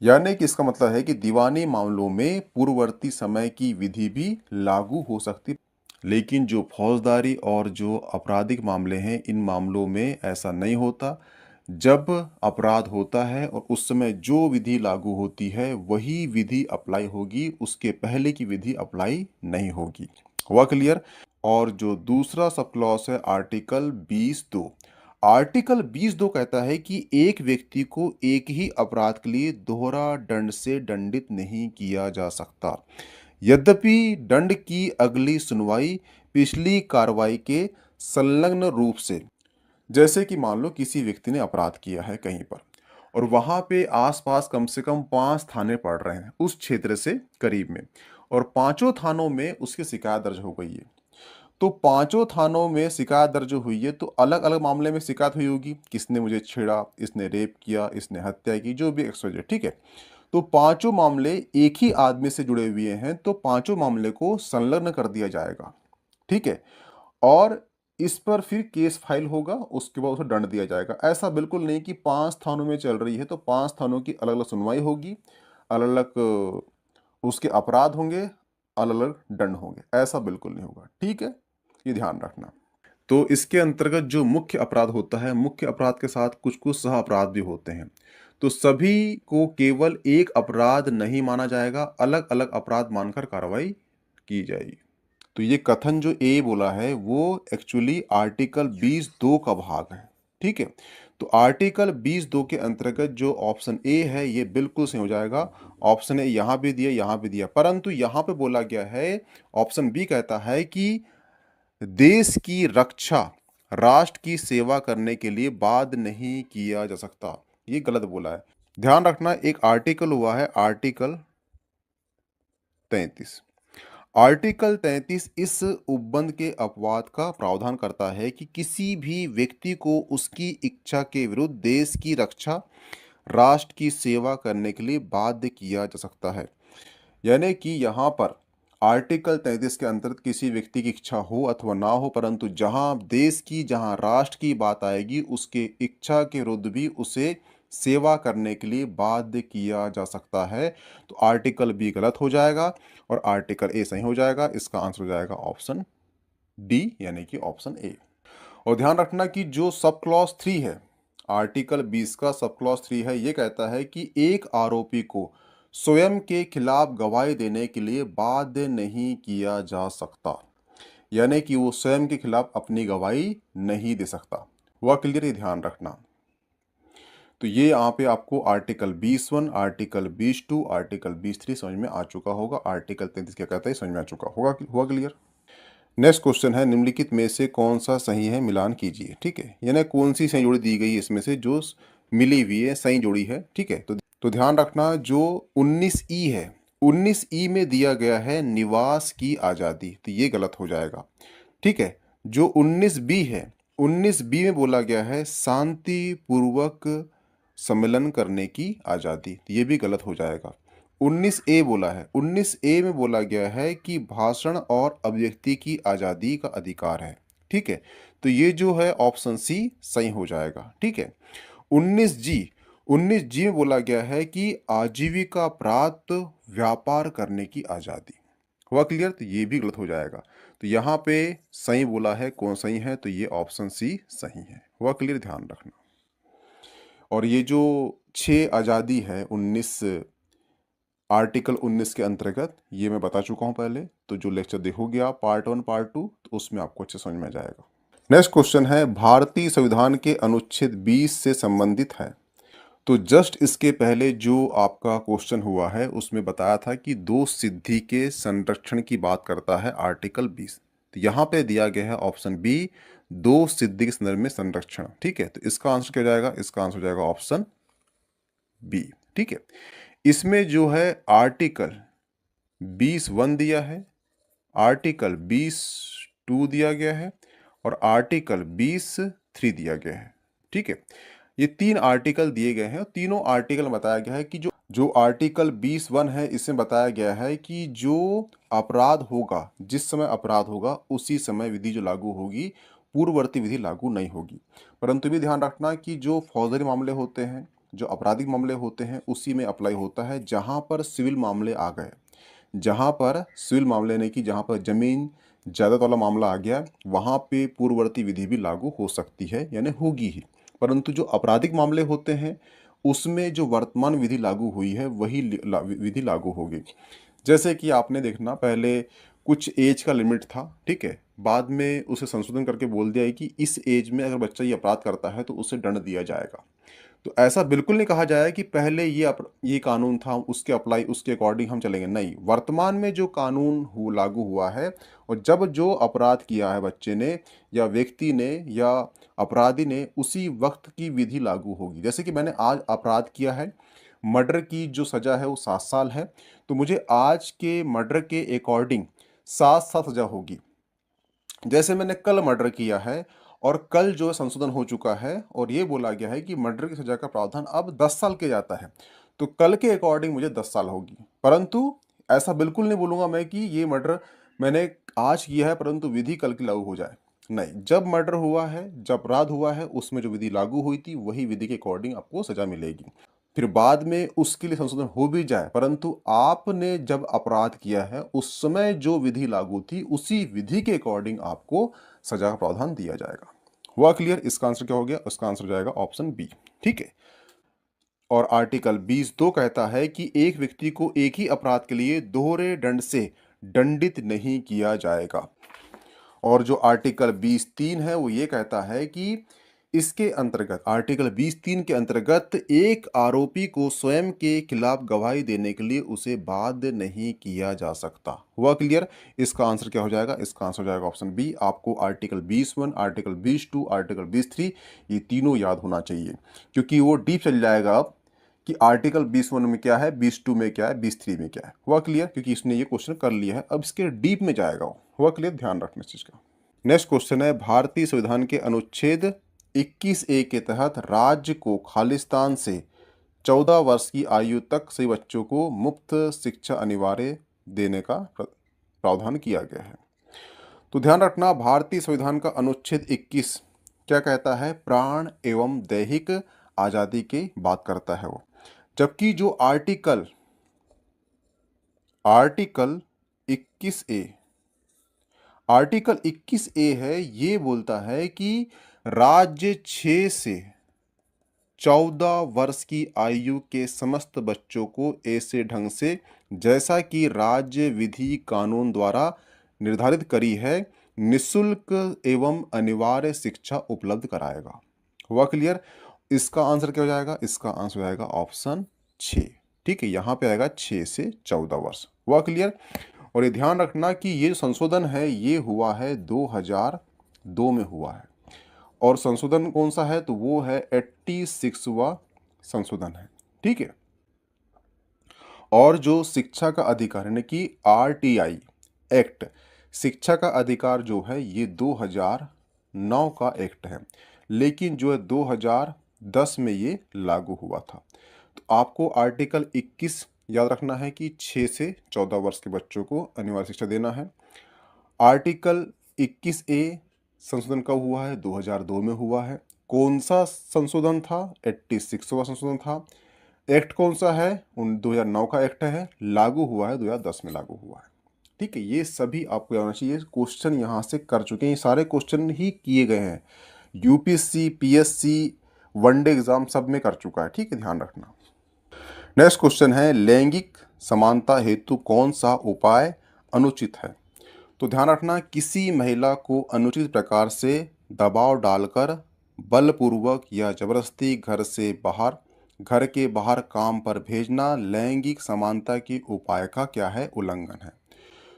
यानी कि इसका मतलब है कि दीवानी मामलों में पूर्ववर्ती समय की विधि भी लागू हो सकती, लेकिन जो फौजदारी और जो आपराधिक मामले हैं इन मामलों में ऐसा नहीं होता। जब अपराध होता है और उस समय जो विधि लागू होती है वही विधि अप्लाई होगी, उसके पहले की विधि अप्लाई नहीं होगी। हुआ क्लियर। और जो दूसरा सब क्लॉज है आर्टिकल 20(2), आर्टिकल 20(2) कहता है कि एक व्यक्ति को एक ही अपराध के लिए दोहरा दंड से दंडित नहीं किया जा सकता, यद्यपि दंड की अगली सुनवाई पिछली कार्रवाई के संलग्न रूप से, जैसे कि मान लो किसी व्यक्ति ने अपराध किया है कहीं पर और वहां पे आसपास कम से कम 5 थाने पड़ रहे हैं उस क्षेत्र से करीब में, और 5 थानों में उसकी शिकायत दर्ज हो गई है। तो 5 थानों में शिकायत दर्ज हुई है तो अलग अलग मामले में शिकायत हुई होगी, किसने मुझे छेड़ा, इसने रेप किया, इसने हत्या की, जो भी एक्सवाइजेड, ठीक है। तो पांचों मामले एक ही आदमी से जुड़े हुए हैं, तो पांचों मामले को संलग्न कर दिया जाएगा, ठीक है। और इस पर फिर केस फाइल होगा, उसके बाद उसे दंड दिया जाएगा। ऐसा बिल्कुल नहीं कि 5 थानों में चल रही है तो 5 थानों की अलग-अलग सुनवाई होगी, अलग-अलग उसके अपराध होंगे, अलग-अलग दंड होंगे, ऐसा बिल्कुल नहीं होगा, ठीक है? ये ध्यान रखना। तो इसके अंतर्गत जो मुख्य अपराध होता है, मुख्य अपराध के साथ कुछ-कुछ सह अपराध भी होते हैं। तो सभी को केवल एक अपराध नहीं माना जाएगा, अलग-अलग अपराध मानकर कार्रवाई की जाएगी। तो ये कथन जो ए बोला है वो एक्चुअली आर्टिकल 20(2) का भाग है, ठीक है। तो आर्टिकल 20(2) के अंतर्गत जो ऑप्शन ए है ये बिल्कुल सही हो जाएगा। ऑप्शन ए यहाँ भी दिया, यहाँ भी दिया, परंतु यहाँ पे बोला गया है, ऑप्शन बी कहता है कि देश की रक्षा राष्ट्र की सेवा करने के लिए बाध्य नहीं किया जा सकता। ये गलत बोला है। ध्यान रखना, एक आर्टिकल हुआ है आर्टिकल 33। आर्टिकल 33 इस उपबंध के अपवाद का प्रावधान करता है कि किसी भी व्यक्ति को उसकी इच्छा के विरुद्ध देश की रक्षा राष्ट्र की सेवा करने के लिए बाध्य किया जा सकता है। यानी कि यहाँ पर आर्टिकल 33 के अंतर्गत किसी व्यक्ति की इच्छा हो अथवा ना हो, परंतु जहाँ देश की, जहाँ राष्ट्र की बात आएगी, उसके इच्छा के विरुद्ध भी उसे सेवा करने के लिए बाध्य किया जा सकता है। तो आर्टिकल बी गलत हो जाएगा और आर्टिकल ए सही हो जाएगा। इसका आंसर हो जाएगा ऑप्शन डी, यानी कि ऑप्शन ए। और ध्यान रखना कि जो सब क्लॉज 3 है, आर्टिकल 20 का सब क्लॉज 3 है, ये कहता है कि एक आरोपी को स्वयं के खिलाफ गवाही देने के लिए बाध्य नहीं किया जा सकता, यानी कि वो स्वयं के खिलाफ अपनी गवाही नहीं दे सकता। वह क्लियर, ध्यान रखना। तो ये यहाँ पे आपको आर्टिकल 20(1), आर्टिकल 20(2), आर्टिकल 20(3) समझ में आ चुका होगा। आर्टिकल 33 क्या कहता है समझ में आ चुका होगा। हुआ क्लियर? नेक्स्ट क्वेश्चन है, निम्नलिखित में से कौन सा सही है, मिलान कीजिए, ठीक है। यानी कौन सी सही जोड़ी दी गई है इसमें से जो मिली हुई है, सही जोड़ी है, ठीक है। तो ध्यान रखना, जो 19E है, 19E में दिया गया है निवास की आज़ादी, तो ये गलत हो जाएगा, ठीक है। जो 19B है, 19B में बोला गया है शांतिपूर्वक सम्मेलन करने की आज़ादी, तो ये भी गलत हो जाएगा। 19A बोला है, 19A में बोला गया है कि भाषण और अभिव्यक्ति की आज़ादी का अधिकार है, ठीक है। तो ये जो है ऑप्शन सी सही हो जाएगा, ठीक है। 19G में बोला गया है कि आजीविका प्राप्त व्यापार करने की आज़ादी। हुआ क्लियर? तो ये भी गलत हो जाएगा। तो यहाँ पे सही बोला है, कौन सही है? तो ये ऑप्शन सी सही है। हुआ क्लियर? ध्यान रखना। और ये जो 6 आज़ादी है 19 आर्टिकल 19 के अंतर्गत, ये मैं बता चुका हूँ पहले। तो जो लेक्चर देखोगे आप पार्ट 1 पार्ट 2, तो उसमें आपको अच्छे समझ में आ जाएगा। नेक्स्ट क्वेश्चन है, भारतीय संविधान के अनुच्छेद 20 से संबंधित है। तो जस्ट इसके पहले जो आपका क्वेश्चन हुआ है उसमें बताया था कि दो सिद्धि के संरक्षण की बात करता है आर्टिकल 20। तो यहाँ पे दिया गया है ऑप्शन बी, दो सिद्धि के संदर्भ में संरक्षण, ठीक है। तो इसका आंसर क्या हो जाएगा? इसका आंसर हो जाएगा ऑप्शन बी, ठीक है। इसमें जो है आर्टिकल 20(1) दिया है, आर्टिकल 20(2) दिया गया है और आर्टिकल 20(3) दिया गया है, ठीक है। ये 3 आर्टिकल दिए गए हैं और तीनों आर्टिकल में बताया गया है कि जो आर्टिकल 20(1) है, इसमें बताया गया है कि जो अपराध होगा, जिस समय अपराध होगा उसी समय विधि जो लागू होगी, पूर्ववर्ती विधि लागू नहीं होगी। परंतु भी ध्यान रखना कि जो फौजदारी मामले होते हैं, जो आपराधिक मामले होते हैं, उसी में अप्लाई होता है। जहाँ पर सिविल मामले आ गए, जहाँ पर सिविल मामले नहीं कि जहाँ पर जमीन जायदाद वाला मामला आ गया, वहाँ पे पूर्ववर्ती विधि भी लागू हो सकती है, यानी होगी ही। परंतु जो आपराधिक मामले होते हैं उसमें जो वर्तमान विधि लागू हुई है वही विधि लागू होगी। जैसे कि आपने देखना, पहले कुछ एज का लिमिट था, ठीक है, बाद में उसे संशोधन करके बोल दिया है कि इस एज में अगर बच्चा ये अपराध करता है तो उसे दंड दिया जाएगा। तो ऐसा बिल्कुल नहीं कहा जाए कि पहले ये कानून था, उसके अप्लाई उसके अकॉर्डिंग हम चलेंगे, नहीं। वर्तमान में जो कानून लागू हुआ है और जब जो अपराध किया है बच्चे ने या व्यक्ति ने या अपराधी ने, उसी वक्त की विधि लागू होगी। जैसे कि मैंने आज अपराध किया है, मर्डर की जो सज़ा है वो 7 साल है, तो मुझे आज के मर्डर के अकॉर्डिंग 7 साल सज़ा होगी। जैसे मैंने कल मर्डर किया है और कल जो संशोधन हो चुका है और ये बोला गया है कि मर्डर की सजा का प्रावधान अब 10 साल के जाता है, तो कल के अकॉर्डिंग मुझे 10 साल होगी। परंतु ऐसा बिल्कुल नहीं बोलूँगा मैं कि ये मर्डर मैंने आज किया है परंतु विधि कल की लागू हो जाए। नहीं, जब मर्डर हुआ है, जब अपराध हुआ है, उसमें जो विधि लागू हुई थी वही विधि के अकॉर्डिंग आपको सज़ा मिलेगी। फिर बाद में उसके लिए संशोधन हो भी जाए परंतु आपने जब अपराध किया है उस समय जो विधि लागू थी उसी विधि के अकॉर्डिंग आपको सजा का प्रावधान दिया जाएगा। हुआ क्लियर? इसका आंसर क्या हो गया? उसका आंसर हो जाएगा ऑप्शन बी। ठीक है। और आर्टिकल 20(2) कहता है कि एक व्यक्ति को एक ही अपराध के लिए दोहरे दंड से दंडित नहीं किया जाएगा। और जो आर्टिकल 20(3) है वो ये कहता है कि इसके अंतर्गत आर्टिकल 20(3) के अंतर्गत एक आरोपी को स्वयं के खिलाफ गवाही देने के लिए उसे बाध्य नहीं किया जा सकता। हुआ क्लियर? इसका आंसर क्या हो जाएगा? इसका आंसर हो जाएगा ऑप्शन बी। आपको आर्टिकल 20(1), आर्टिकल 20(2), आर्टिकल 20(3) ये तीनों याद होना चाहिए, क्योंकि वो डीप चल जाएगा अब कि आर्टिकल 21 में क्या है, 22 में क्या है, 23 में क्या है। हुआ क्लियर? क्योंकि इसने ये क्वेश्चन कर लिया है, अब इसके डीप में जाएगा वो। हुआ क्लियर? ध्यान रखना इस चीज का। नेक्स्ट क्वेश्चन है, भारतीय संविधान के अनुच्छेद 21(a) के तहत राज्य को खालिस्तान से 14 वर्ष की आयु तक सभी बच्चों को मुफ्त शिक्षा अनिवार्य देने का प्रावधान किया गया है। तो ध्यान रखना, भारतीय संविधान का अनुच्छेद 21 क्या कहता है? प्राण एवं दैहिक आजादी की बात करता है वो। जबकि जो आर्टिकल 21(a) है, ये बोलता है कि राज्य 6 से 14 वर्ष की आयु के समस्त बच्चों को ऐसे ढंग से जैसा कि राज्य विधि कानून द्वारा निर्धारित करी है निःशुल्क एवं अनिवार्य शिक्षा उपलब्ध कराएगा। हुआ क्लियर? इसका आंसर क्या हो जाएगा? इसका आंसर हो जाएगा ऑप्शन 6। ठीक है, यहाँ पे आएगा 6 से 14 वर्ष। हुआ क्लियर? और ये ध्यान रखना कि ये जो संशोधन है ये हुआ है 2002 में हुआ है। और संशोधन कौन सा है? तो वो है 86वां संशोधन है। ठीक है। और जो शिक्षा का अधिकार यानी कि RTI एक्ट, शिक्षा का अधिकार जो है ये 2009 का एक्ट है, लेकिन जो है 2010 में ये लागू हुआ था। तो आपको आर्टिकल 21 याद रखना है कि 6 से 14 वर्ष के बच्चों को अनिवार्य शिक्षा देना है। आर्टिकल 21(a) संशोधन कब हुआ है? 2002 में हुआ है। कौन सा संशोधन था? 86वां संशोधन था। एक्ट कौन सा है? 2009 का एक्ट है। लागू हुआ है 2010 में लागू हुआ है। ठीक है, ये सभी आपको आना चाहिए। क्वेश्चन यहाँ से कर चुके हैं, ये सारे क्वेश्चन ही किए गए हैं। UPSC, PSC, वनडे एग्जाम सब में कर चुका है। ठीक है, ध्यान रखना। नेक्स्ट क्वेश्चन है, लैंगिक समानता हेतु कौन सा उपाय अनुचित है? तो ध्यान रखना, किसी महिला को अनुचित प्रकार से दबाव डालकर बलपूर्वक या जबरदस्ती घर के बाहर काम पर भेजना लैंगिक समानता की उपाय का क्या है? उल्लंघन है।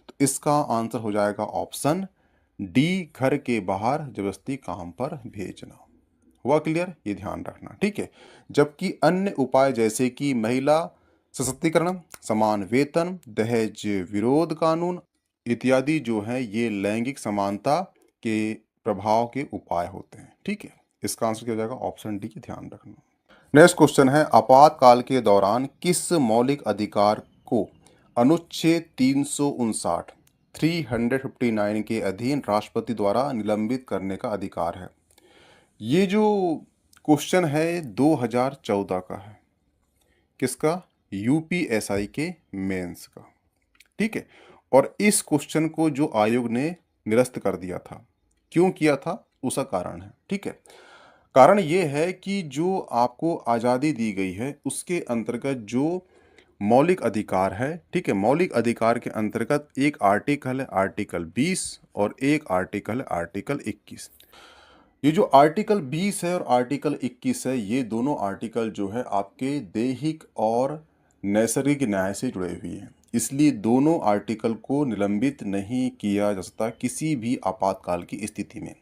तो इसका आंसर हो जाएगा ऑप्शन डी, घर के बाहर जबरदस्ती काम पर भेजना। हुआ क्लियर? ये ध्यान रखना। ठीक है। जबकि अन्य उपाय जैसे कि महिला सशक्तिकरण, समान वेतन, दहेज विरोध कानून इत्यादि जो है ये लैंगिक समानता के प्रभाव के उपाय होते हैं। ठीक है, इसका आंसर क्या हो जाएगा? ऑप्शन डी, ध्यान रखना। नेक्स्ट क्वेश्चन है, आपातकाल के दौरान किस मौलिक अधिकार को अनुच्छेद 359 के अधीन राष्ट्रपति द्वारा निलंबित करने का अधिकार है? ये जो क्वेश्चन है 2014 का है। किसका? UPSI के मेंस का। ठीक है। और इस क्वेश्चन को जो आयोग ने निरस्त कर दिया था, क्यों किया था? उसका कारण है। ठीक है, कारण ये है कि जो आपको आज़ादी दी गई है उसके अंतर्गत जो मौलिक अधिकार है, ठीक है, मौलिक अधिकार के अंतर्गत एक आर्टिकल है आर्टिकल 20 और एक आर्टिकल है आर्टिकल 21। ये जो आर्टिकल 20 है और आर्टिकल 21 है, ये दोनों आर्टिकल जो है आपके दैहिक और नैसर्गिक न्याय से जुड़े हुए हैं, इसलिए दोनों आर्टिकल को निलंबित नहीं किया जा सकता किसी भी आपातकाल की स्थिति में।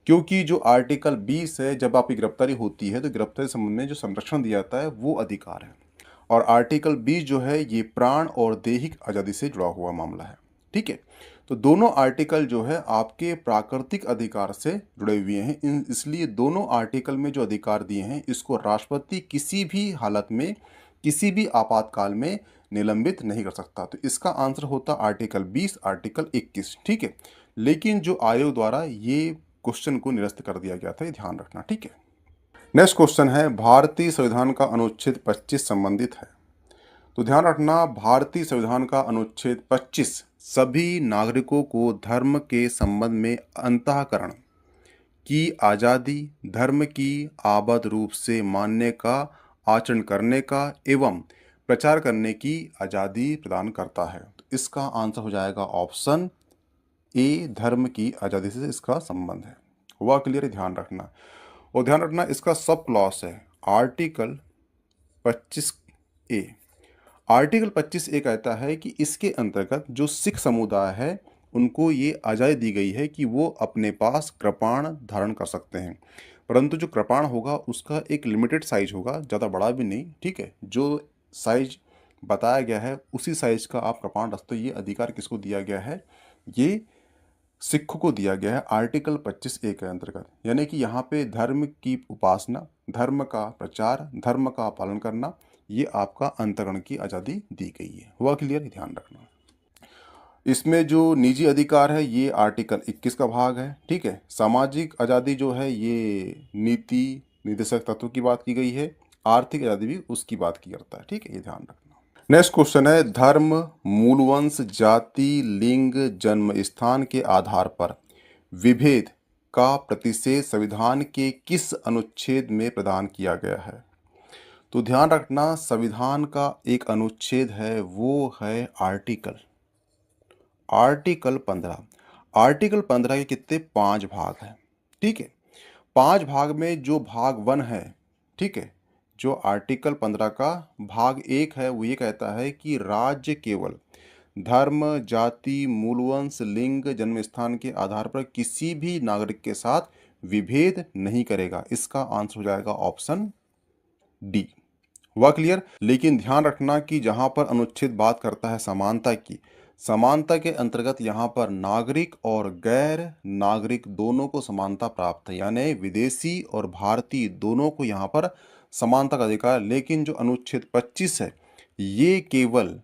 क्योंकि जो आर्टिकल 20 है, जब आपकी गिरफ्तारी होती है तो गिरफ्तारी संबंध में जो संरक्षण दिया जाता है वो अधिकार है, और आर्टिकल 20 जो है ये प्राण और दैहिक आज़ादी से जुड़ा हुआ मामला है। ठीक है, तो दोनों आर्टिकल जो है आपके प्राकृतिक अधिकार से जुड़े हुए हैं, इसलिए दोनों आर्टिकल में जो अधिकार दिए हैं इसको राष्ट्रपति किसी भी हालत में किसी भी आपातकाल में निलंबित नहीं कर सकता। तो इसका आंसर होता आर्टिकल 20, आर्टिकल 21, ठीक है। लेकिन जो आयोग द्वारा ये क्वेश्चन को निरस्त कर दिया गया था, ये ध्यान रखना, ठीक है। नेक्स्ट क्वेश्चन है, भारतीय संविधान का अनुच्छेद 25 संबंधित है। तो ध्यान रखना, भारतीय संविधान का अनुच्छेद 25 सभी नागरिकों को धर्म के संबंध में अंतःकरण की आज़ादी, धर्म की आबद्ध रूप से मानने का, आचरण करने का एवं प्रचार करने की आज़ादी प्रदान करता है। तो इसका आंसर हो जाएगा ऑप्शन ए, धर्म की आज़ादी से इसका संबंध है। हुआ क्लियर? ध्यान रखना। और ध्यान रखना, इसका सब क्लॉज है आर्टिकल 25A। आर्टिकल 25A कहता है कि इसके अंतर्गत जो सिख समुदाय है उनको ये आज़ादी दी गई है कि वो अपने पास कृपाण धारण कर सकते हैं, परंतु जो कृपाण होगा उसका एक लिमिटेड साइज होगा, ज़्यादा बड़ा भी नहीं, ठीक है। जो साइज बताया गया है उसी साइज का आप कृपाण रखते हो। ये अधिकार किसको दिया गया है? ये सिखों को दिया गया है आर्टिकल 25A के अंतर्गत। यानी कि यहाँ पे धर्म की उपासना, धर्म का प्रचार, धर्म का पालन करना, ये आपका अंतःकरण की आज़ादी दी गई है। हुआ क्लियर? ध्यान रखना। इसमें जो निजी अधिकार है ये आर्टिकल 21 का भाग है, ठीक है। सामाजिक आज़ादी जो है ये नीति निर्देशक तत्व की बात की गई है, आर्थिक आज़ादी भी उसकी बात की करता है, ठीक है, ये ध्यान रखना। नेक्स्ट क्वेश्चन है, धर्म, मूलवंश, जाति, लिंग, जन्म स्थान के आधार पर विभेद का प्रतिषेध संविधान के किस अनुच्छेद में प्रदान किया गया है? तो ध्यान रखना, संविधान का एक अनुच्छेद है, वो है आर्टिकल 15। आर्टिकल 15 के कितने? 5 भाग हैं, ठीक है। 5 भाग में जो भाग 1 है, ठीक है, जो आर्टिकल 15 का भाग 1 है वो ये कहता है कि राज्य केवल धर्म, जाति, मूलवंश, लिंग, जन्मस्थान के आधार पर किसी भी नागरिक के साथ विभेद नहीं करेगा। इसका आंसर हो जाएगा ऑप्शन डी। हुआ क्लियर? लेकिन ध्यान रखना कि जहां पर अनुच्छेद बात करता है समानता की, समानता के अंतर्गत यहाँ पर नागरिक और गैर नागरिक दोनों को समानता प्राप्त है, यानी विदेशी और भारतीय दोनों को यहाँ पर समानता का अधिकार। लेकिन जो अनुच्छेद 25 है ये केवल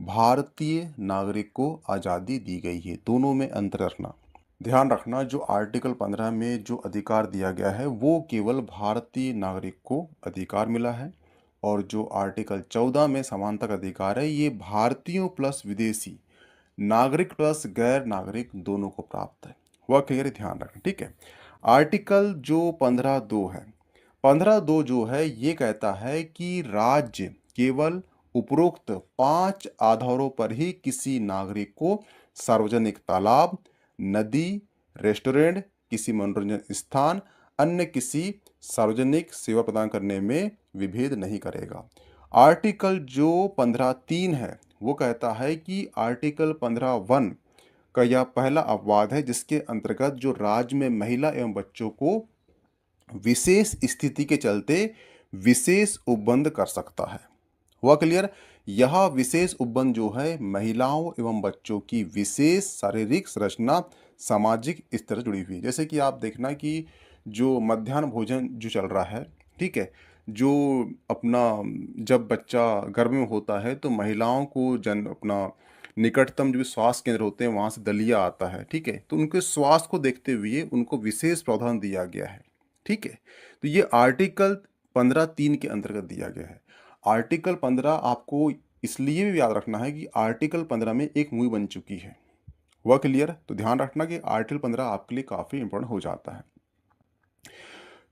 भारतीय नागरिक को आज़ादी दी गई है। दोनों में अंतर रखना। ध्यान रखना, जो आर्टिकल 15 में जो अधिकार दिया गया है वो केवल भारतीय नागरिक को अधिकार मिला है, और जो आर्टिकल 14 में समानता का अधिकार है ये भारतीयों प्लस विदेशी, नागरिक प्लस गैर नागरिक दोनों को प्राप्त है। वह क्लियर? ध्यान रखें, ठीक है। आर्टिकल जो 15(2) है, 15(2) जो है ये कहता है कि राज्य केवल उपरोक्त 5 आधारों पर ही किसी नागरिक को सार्वजनिक तालाब, नदी, रेस्टोरेंट, किसी मनोरंजन स्थान, अन्य किसी सार्वजनिक सेवा प्रदान करने में विभेद नहीं करेगा। आर्टिकल जो 15(3) है वो कहता है कि आर्टिकल 15(1) का यह पहला अपवाद है जिसके अंतर्गत जो राज्य में महिला एवं बच्चों को विशेष स्थिति के चलते विशेष उपबंध कर सकता है। हुआ क्लियर? यह विशेष उपबंध जो है महिलाओं एवं बच्चों की विशेष शारीरिक संरचना सामाजिक स्तर से जुड़ी हुई है। जैसे कि आप देखना कि जो मध्याह्न भोजन जो चल रहा है, ठीक है, जो अपना जब बच्चा गर्भ में होता है तो महिलाओं को अपना निकटतम जो भी स्वास्थ्य केंद्र होते हैं वहाँ से दलिया आता है, ठीक है, तो उनके स्वास्थ्य को देखते हुए उनको विशेष प्रावधान दिया गया है, ठीक है। तो ये आर्टिकल 15(3) के अंतर्गत दिया गया है। आर्टिकल 15 आपको इसलिए भी याद रखना है कि आर्टिकल 15 में एक मूवी बन चुकी है। वह क्लियर? तो ध्यान रखना कि आर्टिकल 15 आपके लिए काफ़ी इंपॉर्टेंट हो जाता है।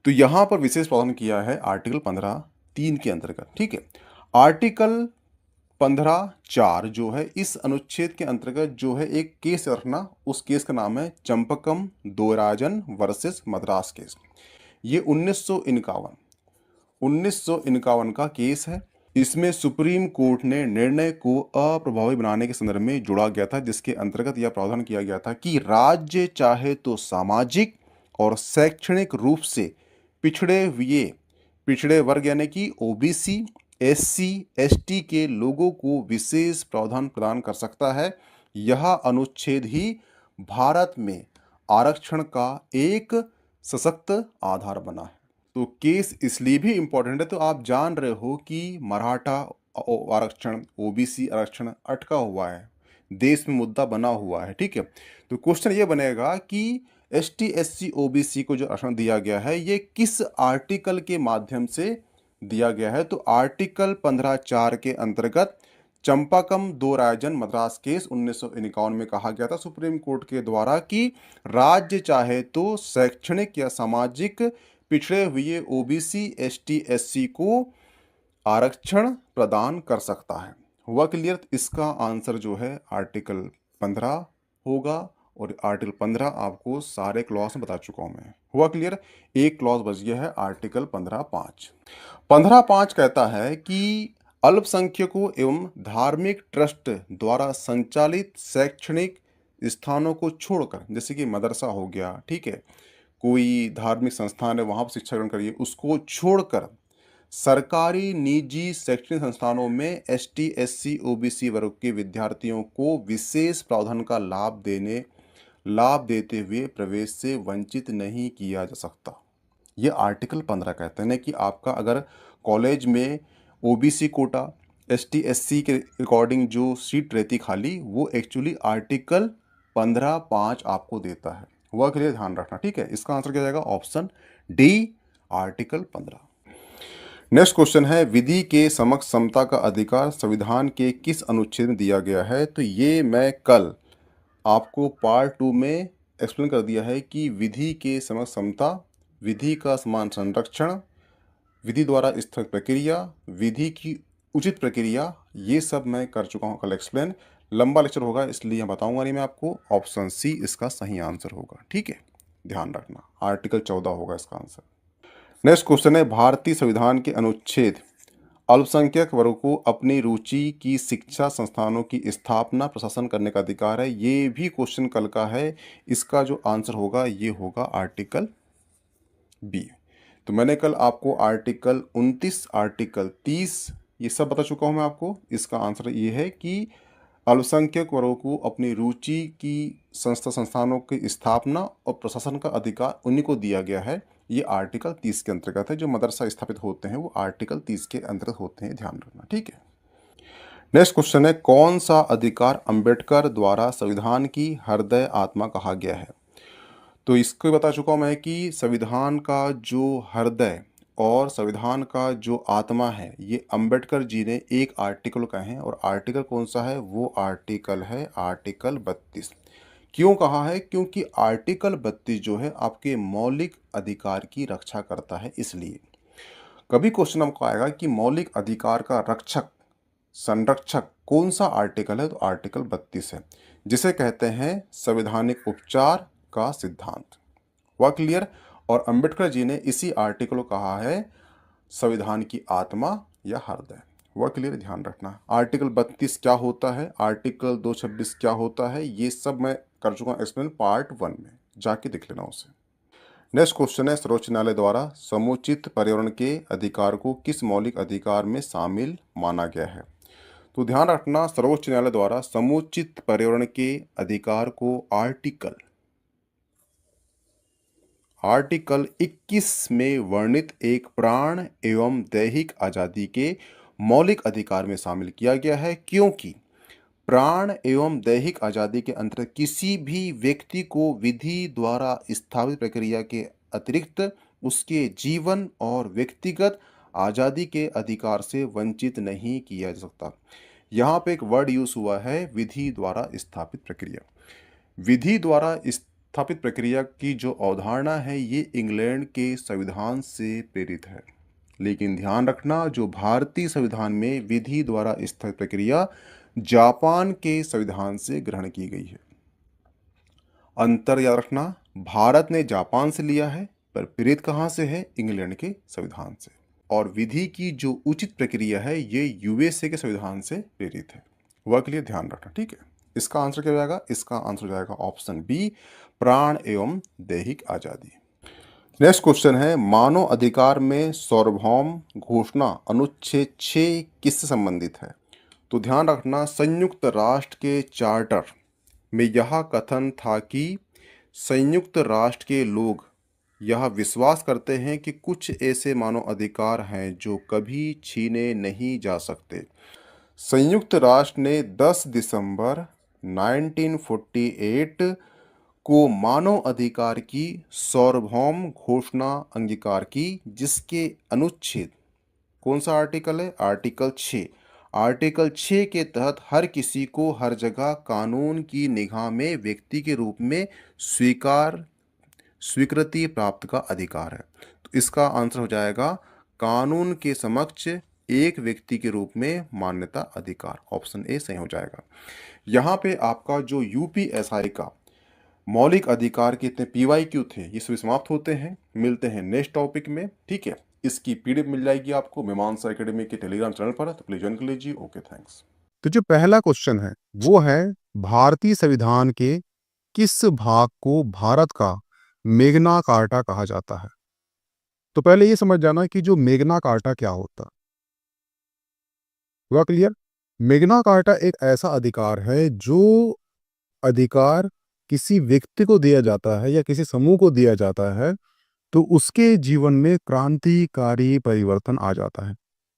तो यहाँ पर विशेष प्रावधान किया है आर्टिकल 15(3) के अंतर्गत, ठीक है। आर्टिकल 15(4) जो है इस अनुच्छेद के अंतर्गत जो है एक केस रखना, उस केस का नाम है चंपकम दोराजन वर्सेस मद्रास केस। ये 1951 का केस है। इसमें सुप्रीम कोर्ट ने निर्णय को अप्रभावी बनाने के संदर्भ में जोड़ा गया था, जिसके अंतर्गत यह प्रावधान किया गया था कि राज्य चाहे तो सामाजिक और शैक्षणिक रूप से पिछड़े वर्ग यानी कि ओबीसी, एससी, एसटी के लोगों को विशेष प्रावधान प्रदान कर सकता है। यह अनुच्छेद ही भारत में आरक्षण का एक सशक्त आधार बना है। तो केस इसलिए भी इम्पोर्टेंट है, तो आप जान रहे हो कि मराठा आरक्षण, ओबीसी आरक्षण अटका हुआ है, देश में मुद्दा बना हुआ है, ठीक है। तो क्वेश्चन ये बनेगा कि S T S C O B C को जो आरक्षण दिया गया है ये किस आर्टिकल के माध्यम से दिया गया है। तो आर्टिकल 15(4) के अंतर्गत चंपाकम दो रायजन मद्रास केस 1951 में कहा गया था सुप्रीम कोर्ट के द्वारा कि राज्य चाहे तो शैक्षणिक या सामाजिक पिछड़े हुए ओबीसी एसटी एससी को आरक्षण प्रदान कर सकता है। हुआ क्लियर? इसका आंसर जो है आर्टिकल 15 होगा, और आर्टिकल 15 आपको सारे क्लॉज में बता चुका हूं मैं। हुआ क्लियर? एक क्लॉज बच गया है आर्टिकल 15(5). 15(5) कहता है कि अल्पसंख्यकों एवं धार्मिक ट्रस्ट द्वारा संचालित शैक्षणिक स्थानों को छोड़कर, जैसे कि मदरसा हो गया, ठीक है, कोई धार्मिक संस्थान है वहां पर शिक्षा ग्रहण करिए, उसको छोड़कर सरकारी निजी शैक्षणिक संस्थानों में एसटी एससी ओबीसी वर्ग के विद्यार्थियों को विशेष प्रावधान का लाभ देते हुए प्रवेश से वंचित नहीं किया जा सकता। ये आर्टिकल 15 कहते हैं कि आपका अगर कॉलेज में ओबीसी कोटा एसटी एससी के अकॉर्डिंग जो सीट रहती खाली, वो एक्चुअली आर्टिकल 15(5) आपको देता है। हुआ के लिए ध्यान रखना, ठीक है। इसका आंसर क्या जाएगा? Option D, article 15। Next question है, विधि के समक्ष समता का अधिकार संविधान के किस अनुच्छेद में दिया गया है। तो ये मैं कल आपको पार्ट 2 में एक्सप्लेन कर दिया है कि विधि के समक्ष समता, विधि का समान संरक्षण, विधि द्वारा स्थगित प्रक्रिया, विधि की उचित प्रक्रिया, ये सब मैं कर चुका हूँ कल एक्सप्लेन। लंबा लेक्चर होगा इसलिए मैं बताऊंगा नहीं मैं आपको। ऑप्शन सी इसका सही आंसर होगा, ठीक है, ध्यान रखना। आर्टिकल 14 होगा इसका आंसर। नेक्स्ट क्वेश्चन है, भारतीय संविधान के अनुच्छेद अल्पसंख्यक वर्ग को अपनी रुचि की शिक्षा संस्थानों की स्थापना प्रशासन करने का अधिकार है। ये भी क्वेश्चन कल का है। इसका जो आंसर होगा ये होगा आर्टिकल बी। तो मैंने कल आपको आर्टिकल 29, आर्टिकल 30 ये सब बता चुका हूं मैं आपको। इसका आंसर ये है कि अल्पसंख्यक वर्गों को अपनी रुचि की संस्थानों की स्थापना और प्रशासन का अधिकार उन्हीं को दिया गया है। ये आर्टिकल 30 के अंतर्गत है। जो मदरसा स्थापित होते हैं वो आर्टिकल 30 के अंतर्गत होते हैं, ध्यान रखना, ठीक है। नेक्स्ट क्वेश्चन है, कौन सा अधिकार अंबेडकर द्वारा संविधान की हृदय आत्मा कहा गया है। तो इसको बता चुका हूं मैं कि संविधान का जो हृदय और संविधान का जो आत्मा है ये अंबेडकर जी ने एक आर्टिकल कहे हैं, और आर्टिकल कौन सा है? वो आर्टिकल है आर्टिकल 32। क्यों कहा है? क्योंकि आर्टिकल 32 जो है आपके मौलिक अधिकार की रक्षा करता है। इसलिए कभी क्वेश्चन हमको आएगा कि मौलिक अधिकार का रक्षक संरक्षक कौन सा आर्टिकल है, तो आर्टिकल 32 है, जिसे कहते हैं संवैधानिक उपचार का सिद्धांत। हुआ क्लियर? और अंबेडकर जी ने इसी आर्टिकल को कहा है संविधान की आत्मा या हृदय। हुआ क्लियर? ध्यान रखना। आर्टिकल 32 क्या होता है, आर्टिकल 226 क्या होता है, ये सब मैं कर चुका हूँ एक्सप्लेन पार्ट 1 में, जाके देख लेना उसे। नेक्स्ट क्वेश्चन है, सर्वोच्च न्यायालय द्वारा समुचित पर्यावरण के अधिकार को किस मौलिक अधिकार में शामिल माना गया है। तो ध्यान रखना, सर्वोच्च न्यायालय द्वारा समुचित पर्यावरण के अधिकार को आर्टिकल 21 में वर्णित एक प्राण एवं दैहिक आजादी के मौलिक अधिकार में शामिल किया गया है, क्योंकि प्राण एवं दैहिक आजादी के अंतर्गत किसी भी व्यक्ति को विधि द्वारा स्थापित प्रक्रिया के अतिरिक्त उसके जीवन और व्यक्तिगत आजादी के अधिकार से वंचित नहीं किया जा सकता। यहाँ पे एक वर्ड यूज हुआ है, विधि द्वारा स्थापित प्रक्रिया। विधि द्वारा स्थापित प्रक्रिया की जो अवधारणा है ये इंग्लैंड के संविधान से प्रेरित है, लेकिन ध्यान रखना जो भारतीय संविधान में विधि द्वारा स्थापित प्रक्रिया जापान के संविधान से ग्रहण की गई है। अंतर याद रखना, भारत ने जापान से लिया है पर प्रेरित कहाँ से है? इंग्लैंड के संविधान से। और विधि की जो उचित प्रक्रिया है ये यूएसए के संविधान से प्रेरित है। हुआ के लिए ध्यान रखना, ठीक है। इसका आंसर क्या हो जाएगा? इसका आंसर हो जाएगा ऑप्शन बी, प्राण एवं दैहिक आजादी। नेक्स्ट क्वेश्चन है, मानव अधिकार में सार्वभौम घोषणा अनुच्छेद 6 किससे संबंधित है। तो ध्यान रखना, संयुक्त राष्ट्र के चार्टर में यह कथन था कि संयुक्त राष्ट्र के लोग यह विश्वास करते हैं कि कुछ ऐसे मानव अधिकार हैं जो कभी छीने नहीं जा सकते। संयुक्त राष्ट्र ने 10 दिसंबर 1948 को मानव अधिकार की सार्वभौम घोषणा अंगीकार की, जिसके अनुच्छेद, कौन सा आर्टिकल है, आर्टिकल 6। आर्टिकल 6 के तहत हर किसी को हर जगह कानून की निगाह में व्यक्ति के रूप में स्वीकार स्वीकृति प्राप्त का अधिकार है। तो इसका आंसर हो जाएगा कानून के समक्ष एक व्यक्ति के रूप में मान्यता अधिकार। ऑप्शन ए सही हो जाएगा। यहाँ पे आपका जो यूपीएसआई का मौलिक अधिकार के इतने पीवाईक्यू थे, ये सभी समाप्त होते हैं। मिलते हैं नेक्स्ट टॉपिक में, ठीक है। इसकी पीडीएफ मिल जाएगी आपको मीमांसा एकेडमी के टेलीग्राम चैनल पर, तो प्लीज ज्वाइन कर लीजिए। Okay, thanks. तो जो पहला क्वेश्चन है वो है भारतीय संविधान के किस भाग को भारत का मेग्ना कार्टा कहा जाता है। तो पहले ये समझ जाना कि जो मेग्ना कार्टा क्या होता है। हुआ क्लियर? मेग्ना कार्टा एक ऐसा अधिकार है जो अधिकार किसी व्यक्ति को दिया जाता है या किसी समूह को दिया जाता है तो उसके जीवन में क्रांतिकारी परिवर्तन आ जाता है।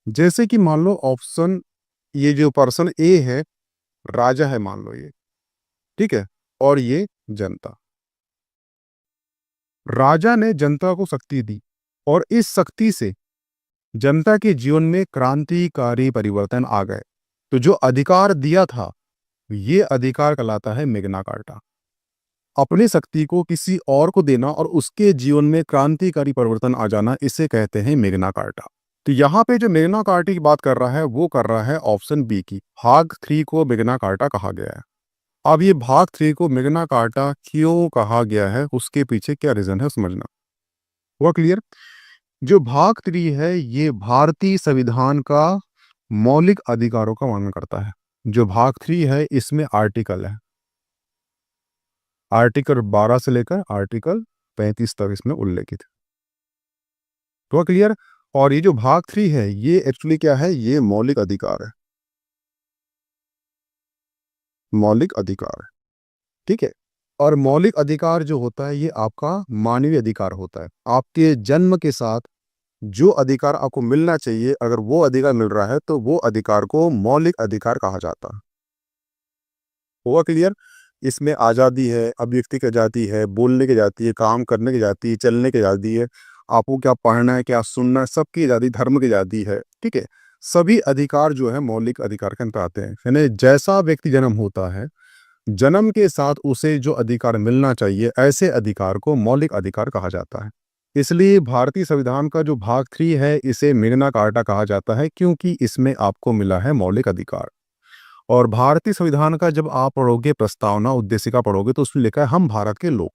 जैसे कि मान लो ऑप्शन, ये जो पर्सन ए है राजा है मान लो ये, ठीक है, और ये जनता। राजा ने जनता को शक्ति दी और इस शक्ति से जनता के जीवन में क्रांतिकारी परिवर्तन आ गए। तो जो अधिकार दिया था ये अधिकार कहलाता है मेग्ना कार्टा। अपनी शक्ति को किसी और को देना और उसके जीवन में क्रांतिकारी परिवर्तन आ जाना, इसे कहते हैं मेग्ना कार्टा। तो यहाँ पे जो मेग्ना कार्टा की बात कर रहा है वो कर रहा है ऑप्शन बी की, भाग 3 को मेग्ना कार्टा कहा गया है। अब ये भाग 3 को मेग्ना कार्टा क्यों कहा गया है, उसके पीछे क्या रीजन है समझना। हुआ क्लियर? जो भाग 3 है ये भारतीय संविधान का मौलिक अधिकारों का वर्णन करता है। जो भाग 3 है इसमें आर्टिकल है, आर्टिकल 12 से लेकर आर्टिकल 35 तक इसमें उल्लेखित है। तो क्लियर? और ये जो भाग 3 है ये एक्चुअली क्या है, ये मौलिक अधिकार है, मौलिक अधिकार है, ठीक है। और मौलिक अधिकार जो होता है ये आपका मानवीय अधिकार होता है। आपके जन्म के साथ जो अधिकार आपको मिलना चाहिए, अगर वो अधिकार मिल रहा है तो वो अधिकार को मौलिक अधिकार कहा जाता है। हुआ क्लियर? इसमें आज़ादी है, अभिव्यक्ति की आज़ादी है, बोलने की आज़ादी है, काम करने की आज़ादी है, चलने की आज़ादी है, आपको क्या पढ़ना है क्या सुनना है सबकी आज़ादी, धर्म की आज़ादी है, ठीक है। सभी अधिकार जो है मौलिक अधिकार के अंतर्गत आते हैं। यानी जैसा व्यक्ति जन्म होता है, जन्म के साथ उसे जो अधिकार मिलना चाहिए ऐसे अधिकार को मौलिक अधिकार कहा जाता है। इसलिए भारतीय संविधान का जो भाग 3 है इसे मेग्ना कार्टा कहा जाता है, क्योंकि इसमें आपको मिला है मौलिक अधिकार। और भारतीय संविधान का जब आप पढ़ोगे, प्रस्तावना उद्देशिका पढ़ोगे, तो उसमें लिखा है हम भारत के लोग।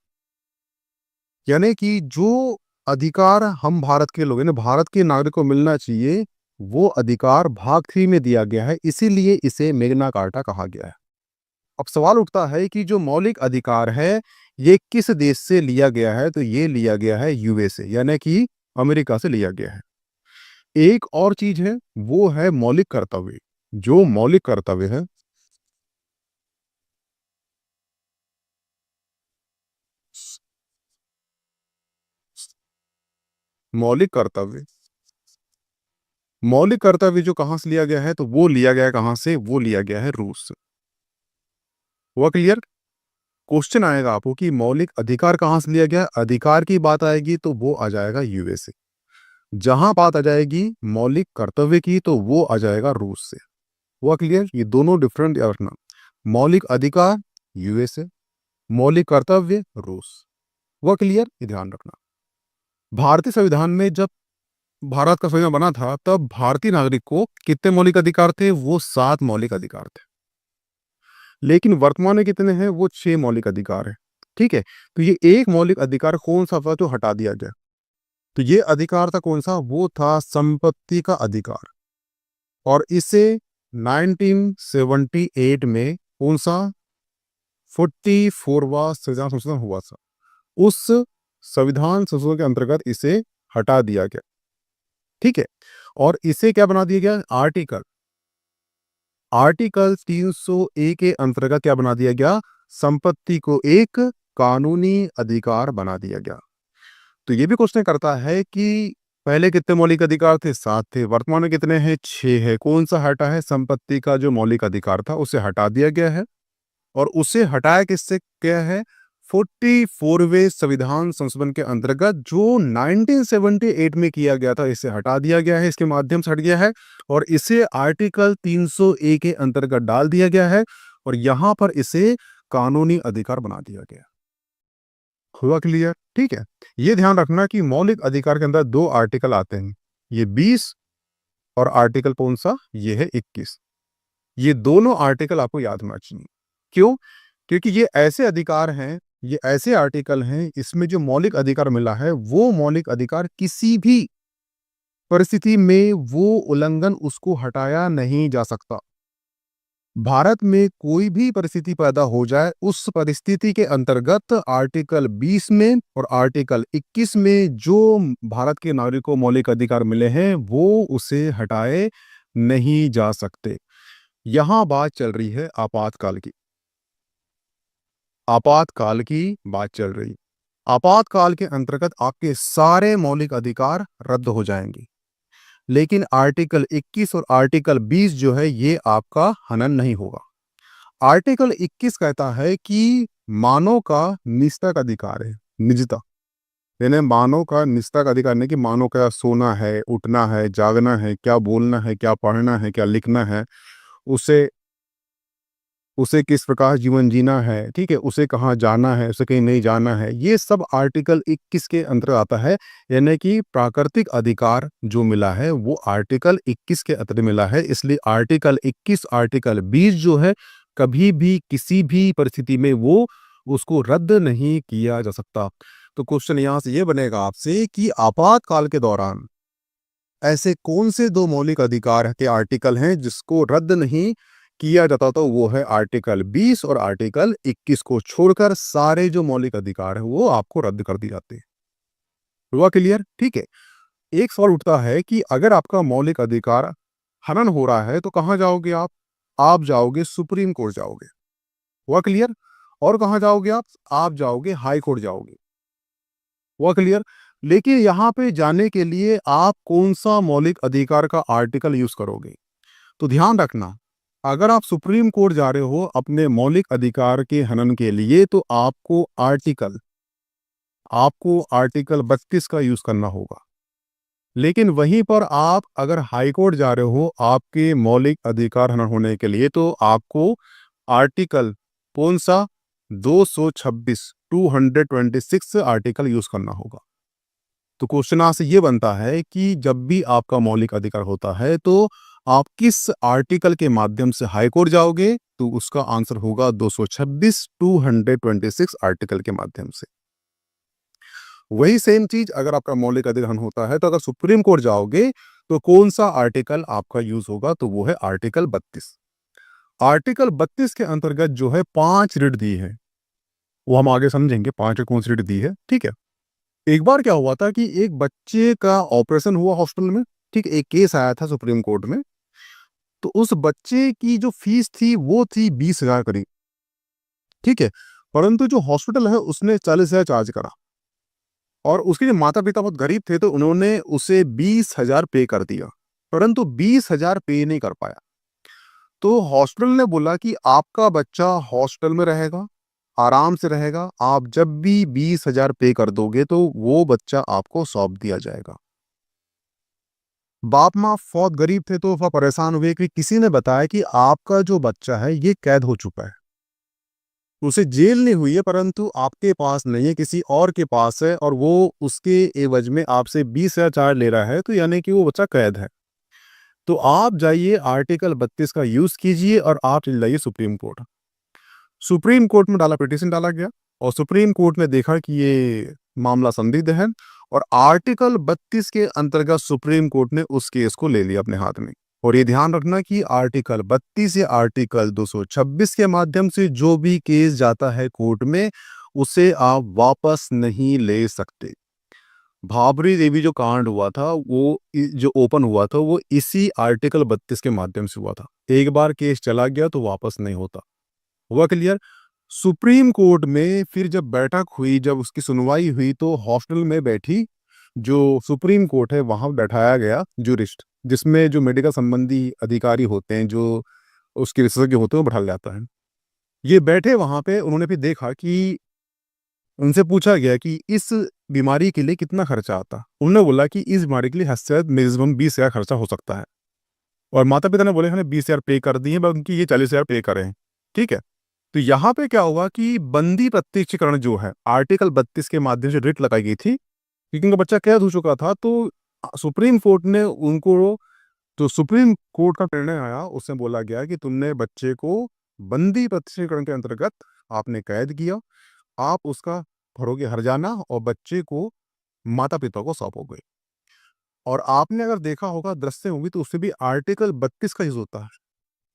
यानी कि जो अधिकार हम भारत के लोग, यानी भारत के नागरिक को मिलना चाहिए, वो अधिकार भाग 3 में दिया गया है, इसीलिए इसे मेग्ना कार्टा कहा गया है। अब सवाल उठता है कि जो मौलिक अधिकार है ये किस देश से लिया गया है, तो ये लिया गया है यूएसए, यानी कि अमेरिका से लिया गया है। एक और चीज है वो है मौलिक कर्तव्य। जो मौलिक कर्तव्य है, मौलिक कर्तव्य, मौलिक कर्तव्य जो कहां से लिया गया है, तो वो लिया गया है कहां से, वो लिया गया है रूस से। हुआ क्लियर? क्वेश्चन आएगा आपको कि मौलिक अधिकार कहां से लिया गया, अधिकार की बात आएगी तो वो आ जाएगा यूएसए। जहां बात आ जाएगी मौलिक कर्तव्य की तो वो आ जाएगा रूस से। हुआ क्लियर? ये दोनों डिफरेंट याद रखना। मौलिक अधिकार यूएसए, मौलिक कर्तव्य रूस। हुआ क्लियर? ये ध्यान रखना। भारतीय संविधान में जब भारत का संविधान बना था तब भारतीय नागरिक को कितने मौलिक अधिकार थे, वो 7 मौलिक अधिकार थे। लेकिन वर्तमान में कितने हैं, वो 6 मौलिक अधिकार है, ठीक है। तो ये एक मौलिक अधिकार कौन सा था जो हटा दिया गया, तो ये अधिकार था कौन सा, वो था संपत्ति का अधिकार। और इसे 1978 में कौन सा 44वां संविधान संशोधन हुआ था, उस संविधान संशोधन के अंतर्गत इसे हटा दिया गया, ठीक है। और इसे क्या बना दिया गया, आर्टिकल आर्टिकल 300A के अंतर्गत क्या बना दिया गया, संपत्ति को एक कानूनी अधिकार बना दिया गया। तो ये भी क्वेश्चन करता है कि पहले कितने मौलिक अधिकार थे? 7 थे। वर्तमान में कितने हैं? 6 है। कौन सा हटा है? संपत्ति का जो मौलिक अधिकार था उसे हटा दिया गया है। और उसे हटाया किससे गया है? 44वें संविधान संशोधन के अंतर्गत जो 1978 में किया गया था, इसे हटा दिया गया है, इसके माध्यम से हट गया है और इसे आर्टिकल 300A के अंतर्गत डाल दिया गया है और यहां पर इसे कानूनी अधिकार बना दिया गया। हुआ क्लियर? ठीक है। ये ध्यान रखना कि मौलिक अधिकार के अंदर 2 आर्टिकल आते हैं, ये 20 और आर्टिकल कौन सा? ये है 21। ये दोनों आर्टिकल आपको याद होना चाहिए। क्यों? क्योंकि ये ऐसे अधिकार हैं, ये ऐसे आर्टिकल हैं, इसमें जो मौलिक अधिकार मिला है, वो मौलिक अधिकार किसी भी परिस्थिति में वो उल्लंघन उसको हटाया नहीं जा सकता। भारत में कोई भी परिस्थिति पैदा हो जाए, उस परिस्थिति के अंतर्गत आर्टिकल 20 में और आर्टिकल 21 में जो भारत के नागरिकों को मौलिक अधिकार मिले हैं, वो उसे हटाए नहीं जा सकते। यहां बात चल रही है आपातकाल की। आपातकाल की बात चल रही। आपातकाल के अंतर्गत आपके सारे मौलिक अधिकार रद्द हो जाएंगे, लेकिन आर्टिकल 21 और आर्टिकल 20 जो है ये आपका हनन नहीं होगा। आर्टिकल 21 कहता है कि मानव का निजता का अधिकार है, निजता यानी मानव का निजता का अधिकार नहीं कि मानव का सोना है, उठना है, जागना है, क्या बोलना है, क्या पढ़ना है, क्या लिखना है, उसे उसे किस प्रकार जीवन जीना है, ठीक है, उसे कहाँ जाना है, उसे कहीं नहीं जाना है, ये सब आर्टिकल 21 के अंतर्गत आता है। यानी कि प्राकृतिक अधिकार जो मिला है वो आर्टिकल 21 के अंतर्गत मिला है। इसलिए आर्टिकल 21 आर्टिकल 20 जो है कभी भी किसी भी परिस्थिति में वो उसको रद्द नहीं किया जा सकता। तो क्वेश्चन यहाँ से ये बनेगा आपसे कि आपातकाल के दौरान ऐसे कौन से 2 मौलिक अधिकार के आर्टिकल हैं जिसको रद्द नहीं किया जाता? तो वो है आर्टिकल 20 और आर्टिकल 21 को छोड़कर सारे जो मौलिक अधिकार है वो आपको रद्द कर दिए जाते हैं। हुआ क्लियर? ठीक है। एक सवाल उठता है कि अगर आपका मौलिक अधिकार हनन हो रहा है तो कहां जाओगे आप जाओगे सुप्रीम कोर्ट जाओगे। हुआ क्लियर? और कहां जाओगे आप जाओगे हाई कोर्ट जाओगे। हुआ क्लियर? लेकिन यहां पे जाने के लिए आप कौन सा मौलिक अधिकार का आर्टिकल यूज करोगे? तो ध्यान रखना, अगर आप सुप्रीम कोर्ट जा रहे हो अपने मौलिक अधिकार के हनन के लिए तो आपको आर्टिकल 32 का यूज करना होगा। लेकिन वहीं पर आप अगर हाई कोर्ट जा रहे हो आपके मौलिक अधिकार हनन होने के लिए तो आपको आर्टिकल कौन सा? 226 226 आर्टिकल यूज करना होगा। तो क्वेश्चन यहाँ से ये बनता है कि जब भी आपका मौलिक अधिकार होता है तो आप किस आर्टिकल के माध्यम से हाई कोर्ट जाओगे? तो उसका आंसर होगा 226 226 आर्टिकल के माध्यम से। वही सेम चीज अगर आपका मौलिक अधिकार होता है तो अगर सुप्रीम कोर्ट जाओगे तो कौन सा आर्टिकल आपका यूज होगा? तो वो है आर्टिकल 32। आर्टिकल 32 के अंतर्गत जो है 5 रिट दी है, वो हम आगे समझेंगे 5 कौन सी रिट दी है। ठीक है। एक बार क्या हुआ था कि एक बच्चे का ऑपरेशन हुआ हॉस्पिटल में। ठीक, एक केस आया था सुप्रीम कोर्ट में। तो उस बच्चे की जो फीस थी वो थी 20,000 करीब। ठीक है। परंतु जो हॉस्पिटल है उसने 40,000 चार्ज करा और उसके जो माता पिता बहुत गरीब थे तो उन्होंने उसे 20,000 पे कर दिया, परंतु 20,000 पे नहीं कर पाया। तो हॉस्पिटल ने बोला कि आपका बच्चा हॉस्पिटल में रहेगा, आराम से रहेगा, आप जब भी 20,000 पे कर दोगे तो वो बच्चा आपको सौंप दिया जाएगा। बाप माँ बहुत गरीब थे तो वह परेशान हुए कि किसी ने बताया कि आपका जो बच्चा है ये कैद हो चुका है, उसे जेल नहीं हुई है परंतु आपके पास नहीं है, किसी और के पास है और वो उसके एवज में आपसे 20,000 चार्ज ले रहा है, तो यानी कि वो बच्चा कैद है। तो आप जाइए आर्टिकल 32 का यूज कीजिए और आप चले जाइए सुप्रीम कोर्ट। सुप्रीम कोर्ट में पिटीशन डाला गया और सुप्रीम कोर्ट ने देखा कि ये मामला संदिग्ध है और आर्टिकल 32 के अंतर्गत सुप्रीम कोर्ट ने उस केस को ले लिया अपने हाथ में। और ये ध्यान रखना कि आर्टिकल 32 या आर्टिकल 226 के माध्यम से जो भी केस जाता है कोर्ट में उसे आप वापस नहीं ले सकते। भाबरी देवी जो कांड हुआ था वो जो ओपन हुआ था वो इसी आर्टिकल 32 के माध्यम से हुआ था। एक बार केस चला गया तो वापस नहीं होता। हुआ क्लियर? सुप्रीम कोर्ट में फिर जब बैठक हुई, जब उसकी सुनवाई हुई, तो हॉस्टल में बैठी जो सुप्रीम कोर्ट है वहां बैठाया गया जूरिस्ट, जिसमें जो मेडिकल संबंधी अधिकारी होते हैं, जो उसके विशेषज्ञ होते हैं, वो बैठा जाता है। ये बैठे वहां पे, उन्होंने फिर देखा कि उनसे पूछा गया कि इस बीमारी के लिए कितना खर्चा आता। उन्होंने बोला कि इस बीमारी के लिए हद से हद मैक्सिमम 20,000 खर्चा हो सकता है। और माता पिता ने बोले हमने 20,000 पे कर दिए, बल्कि ये 40,000 पे करें। ठीक है। तो यहाँ पे क्या हुआ कि बंदी प्रत्यक्षीकरण जो है आर्टिकल 32 के माध्यम से रिट लगाई गई थी, क्योंकि उनका बच्चा कैद हो चुका था। तो सुप्रीम कोर्ट ने उनको, तो सुप्रीम कोर्ट का निर्णय आया, उसमें बोला गया कि तुमने बच्चे को बंदी प्रत्यक्षीकरण के अंतर्गत आपने कैद किया, आप उसका भरोगे हर्जाना और बच्चे को माता पिता को सौंपोगे। और आपने अगर देखा होगा, दृश्य होगी, तो उससे भी आर्टिकल 32 का यूज होता है,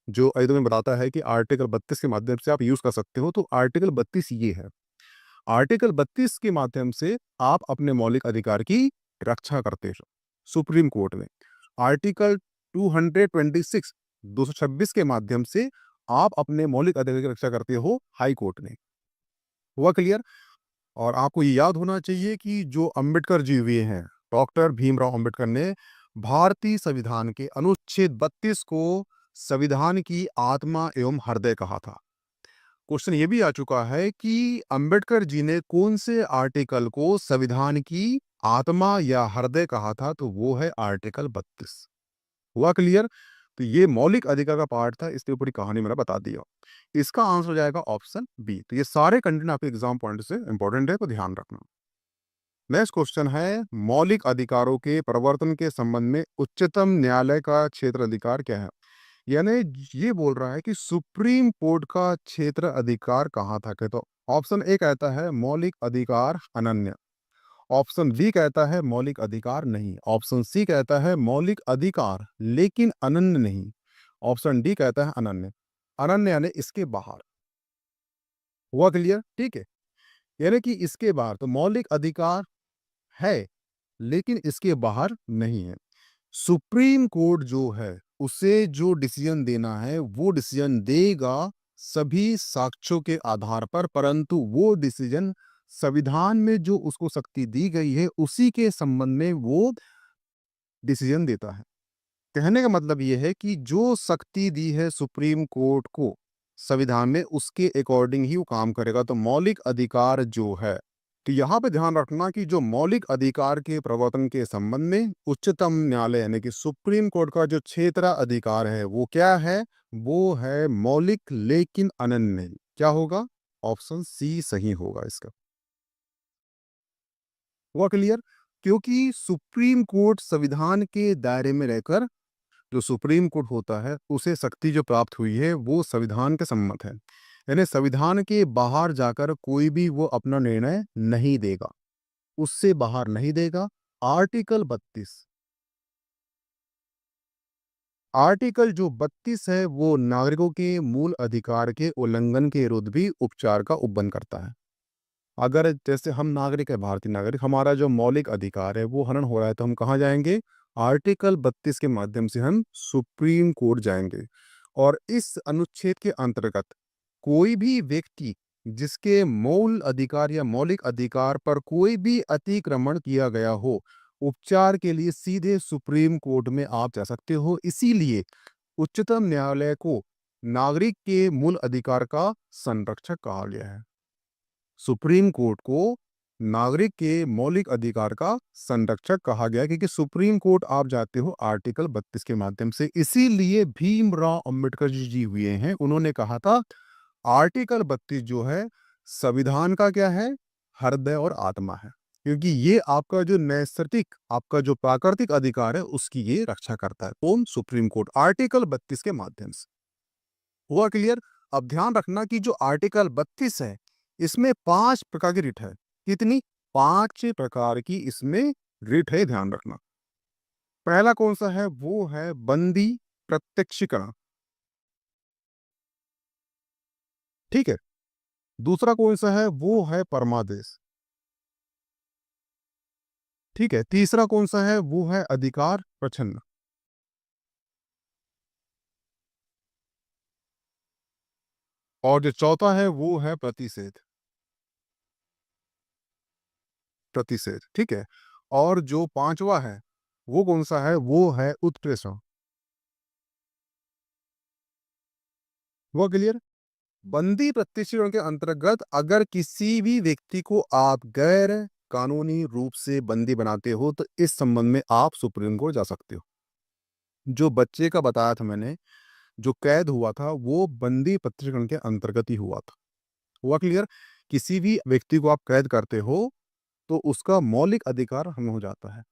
जो तुम्हें बताता है कि आर्टिकल 32 के माध्यम से आप यूज कर सकते हो। तो आर्टिकल 32 ये है, आर्टिकल 32 के माध्यम से आप अपने मौलिक अधिकार की रक्षा करते हो सुप्रीम कोर्ट में। आर्टिकल 226 226 के माध्यम से आप अपने मौलिक अधिकार की रक्षा करते हो हाई कोर्ट में। हुआ क्लियर? और आपको ये याद होना चाहिए कि जो अंबेडकर जी हुए हैं, डॉक्टर भीमराव अंबेडकर ने भारतीय संविधान के अनुच्छेद 32 को संविधान की आत्मा एवं हृदय कहा था। क्वेश्चन ये भी आ चुका है कि अंबेडकर जी ने कौन से आर्टिकल को संविधान की आत्मा या हृदय कहा था, तो वो है आर्टिकल 32। हुआ क्लियर? तो ये मौलिक अधिकार का पार्ट था, इसके ऊपर कहानी मैंने बता दिया। इसका आंसर हो जाएगा ऑप्शन बी। तो ये सारे कंटेंट आपके एग्जाम पॉइंट से इंपॉर्टेंट है, तो ध्यान रखना। नेक्स्ट क्वेश्चन है, मौलिक अधिकारों के प्रवर्तन के संबंध में उच्चतम न्यायालय का क्षेत्र अधिकार क्या है? यानी ये बोल रहा है कि सुप्रीम कोर्ट का क्षेत्र अधिकार कहाँ था। तो ऑप्शन ए कहता है मौलिक अधिकार अनन्य, ऑप्शन बी कहता है मौलिक अधिकार नहीं, ऑप्शन सी कहता है मौलिक अधिकार लेकिन अनन्य नहीं, ऑप्शन डी कहता है अनन्य। अनन्य यानी इसके बाहर। हुआ क्लियर? ठीक है। यानी कि इसके बाहर, तो मौलिक अधिकार है लेकिन इसके बाहर नहीं है। सुप्रीम कोर्ट जो है उसे जो डिसीजन देना है वो डिसीजन देगा सभी साक्ष्यों के आधार पर, परंतु वो डिसीजन संविधान में जो उसको शक्ति दी गई है उसी के संबंध में वो डिसीजन देता है। कहने का मतलब ये है कि जो शक्ति दी है सुप्रीम कोर्ट को संविधान में, उसके अकॉर्डिंग ही वो काम करेगा। तो मौलिक अधिकार जो है, तो यहाँ पे ध्यान रखना कि जो मौलिक अधिकार के प्रवर्तन के संबंध में उच्चतम न्यायालय यानी कि सुप्रीम कोर्ट का जो क्षेत्र अधिकार है वो क्या है? वो है मौलिक लेकिन अनन्य नहीं। क्या होगा? ऑप्शन सी सही होगा इसका। हुआ क्लियर? क्योंकि सुप्रीम कोर्ट संविधान के दायरे में रहकर, जो सुप्रीम कोर्ट होता है उसे शक्ति जो प्राप्त हुई है वो संविधान के सम्मत है, यानी संविधान के बाहर जाकर कोई भी वो अपना निर्णय नहीं देगा, उससे बाहर नहीं देगा। आर्टिकल 32, आर्टिकल जो 32 है वो नागरिकों के मूल अधिकार के उल्लंघन के विरुद्ध भी उपचार का उपबंध करता है। अगर जैसे हम नागरिक है, भारतीय नागरिक, हमारा जो मौलिक अधिकार है वो हनन हो रहा है, तो हम कहाँ जाएंगे? आर्टिकल 32 के माध्यम से हम सुप्रीम कोर्ट जाएंगे। और इस अनुच्छेद के अंतर्गत कोई भी व्यक्ति जिसके मूल अधिकार या मौलिक अधिकार पर कोई भी अतिक्रमण किया गया हो, उपचार के लिए सीधे सुप्रीम कोर्ट में आप जा सकते हो। इसीलिए उच्चतम न्यायालय को नागरिक के मूल अधिकार का संरक्षक कहा गया है। सुप्रीम कोर्ट को नागरिक के मौलिक अधिकार का संरक्षक कहा गया, क्योंकि सुप्रीम कोर्ट आप जाते हो आर्टिकल 32 के माध्यम से। इसीलिए भीमराव अंबेडकर जी हुए हैं, उन्होंने कहा था आर्टिकल 32 जो है संविधान का क्या है? हृदय और आत्मा है, क्योंकि ये आपका जो नैसर्गिक, आपका जो प्राकृतिक अधिकार है उसकी ये रक्षा करता है। कौन? सुप्रीम कोर्ट, आर्टिकल 32 के माध्यम से। हुआ क्लियर? अब ध्यान रखना कि जो आर्टिकल 32 है इसमें 5 प्रकार की रिट है। कितनी? 5 प्रकार की इसमें रिट है, ध्यान रखना। पहला कौन सा है? वो है बंदी प्रत्यक्षीकरण। ठीक है। दूसरा कौन सा है? वो है परमादेश। ठीक है। तीसरा कौन सा है? वो है अधिकार प्रच्छन्न। और जो चौथा है वो है प्रतिषेध। प्रतिषेध, ठीक है। और जो पांचवा है वो कौन सा है? वो है उत्प्रेषण। वो क्लियर? बंदी प्रतिष्ठियों के अंतर्गत अगर किसी भी व्यक्ति को आप गैर कानूनी रूप से बंदी बनाते हो तो इस संबंध में आप सुप्रीम कोर्ट जा सकते हो। जो बच्चे का बताया था मैंने, जो कैद हुआ था वो बंदी प्रतिष्ठिकरण के अंतर्गत ही हुआ था। हुआ क्लियर? किसी भी व्यक्ति को आप कैद करते हो तो उसका मौलिक अधिकार हनन हो जाता है।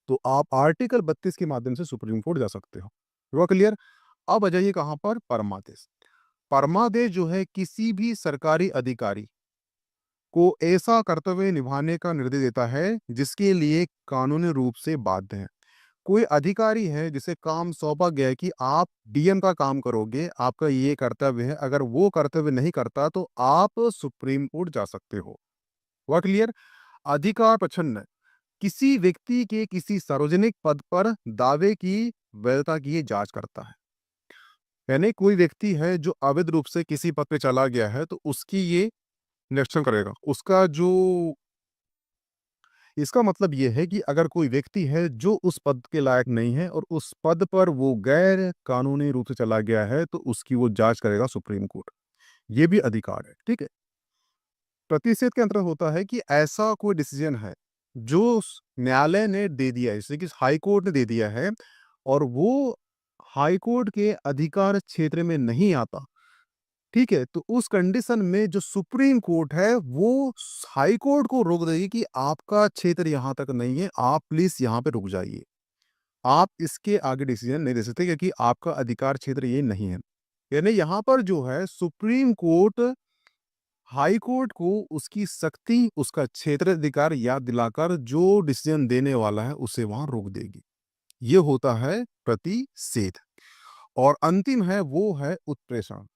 तो आप आर्टिकल 32 के माध्यम से सुप्रीम कोर्ट जा सकते हो। हुआ क्लियर? अब आ जाइए कहां पर? परमादेश। परमादेश जो है किसी भी सरकारी अधिकारी को ऐसा कर्तव्य निभाने का निर्देश देता है जिसके लिए कानूनी रूप से बाध्य है। कोई अधिकारी है जिसे काम सौंपा गया है कि आप डीएम का काम करोगे, आपका ये कर्तव्य है, अगर वो कर्तव्य नहीं करता तो आप सुप्रीम कोर्ट जा सकते हो। हुआ क्लियर? अधिकार प्रच्छन्न किसी व्यक्ति के किसी सार्वजनिक पद पर दावे की वैधता की ये जांच करता है। यानी कोई व्यक्ति है जो अवैध रूप से किसी पद पे चला गया है तो उसकी ये निरीक्षण करेगा। उसका जो इसका मतलब ये है कि अगर कोई व्यक्ति है जो उस पद के लायक नहीं है और उस पद पर वो गैर कानूनी रूप से चला गया है तो उसकी वो जांच करेगा सुप्रीम कोर्ट। ये भी अधिकार है, ठीक है। प्रतिषेध के अंतर्गत होता है कि ऐसा कोई डिसीजन है जो न्यायालय ने दे दिया है, जैसे कि हाई कोर्ट ने दे दिया है और वो हाई कोर्ट के अधिकार क्षेत्र में नहीं आता, ठीक है, तो उस कंडीशन में जो सुप्रीम कोर्ट है वो हाई कोर्ट को रोक देगी कि आपका क्षेत्र यहां तक नहीं है, आप प्लीज यहां पे रुक जाइए, आप इसके आगे डिसीजन नहीं दे सकते क्योंकि आपका अधिकार क्षेत्र ये नहीं है। यानी यहां पर जो है सुप्रीम कोर्ट हाई कोर्ट को उसकी शक्ति, उसका क्षेत्राधिकार याद दिलाकर जो डिसीजन देने वाला है उसे वहां रोक देगी। ये होता है प्रतिषेध। और अंतिम है वो है उत्प्रेषण।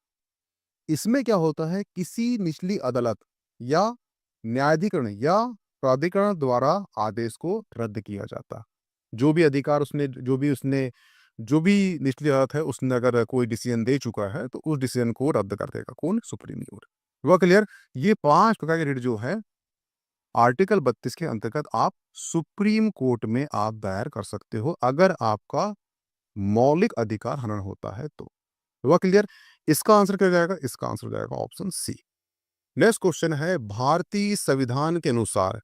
इसमें क्या होता है? किसी निचली अदालत या न्यायाधिकरण या प्राधिकरण द्वारा आदेश को रद्द किया जाता। जो भी अधिकार उसने जो भी निचली अदालत है उसने अगर कोई डिसीजन दे चुका है तो उस डिसीजन को रद्द कर देगा कौन? Supreme court. हुआ क्लियर? ये 5 प्रकार के रिट जो है आर्टिकल 32 के अंतर्गत आप सुप्रीम कोर्ट में आप दायर कर सकते हो अगर आपका मौलिक अधिकार हनन होता है तो। हुआ क्लियर? इसका आंसर क्या जाएगा? इसका आंसर हो जाएगा ऑप्शन सी। नेक्स्ट क्वेश्चन है, भारतीय संविधान के अनुसार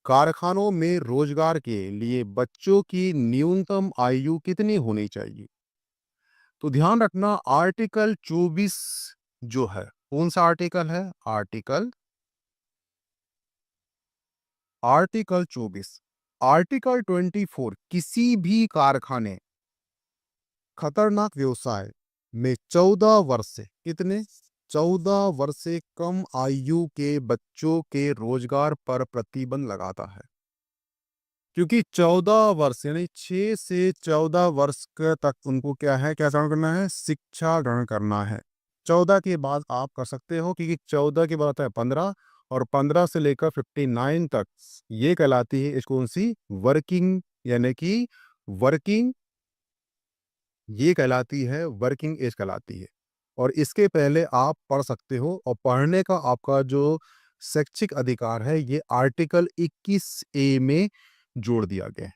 कारखानों में रोजगार के लिए बच्चों की न्यूनतम आयु कितनी होनी चाहिए? तो ध्यान रखना आर्टिकल 24 जो है, कौन सा आर्टिकल है? आर्टिकल 24। आर्टिकल 24 किसी भी कारखाने खतरनाक व्यवसाय में 14 वर्ष से कितने? 14 वर्ष से कम आयु के बच्चों के रोजगार पर प्रतिबंध लगाता है। क्योंकि 14 वर्ष यानी 6 से 14 वर्ष तक उनको क्या है, क्या ग्रहण करना है? शिक्षा ग्रहण करना है। 14 के बाद आप कर सकते हो क्योंकि 14 के बाद आता है 15 और 15 से लेकर 59 तक ये कहलाती है कौन सी? वर्किंग, यानी कि वर्किंग, ये कहलाती है वर्किंग एज कहलाती है। और इसके पहले आप पढ़ सकते हो और पढ़ने का आपका जो शैक्षिक अधिकार है ये आर्टिकल 21 ए में जोड़ दिया गया है।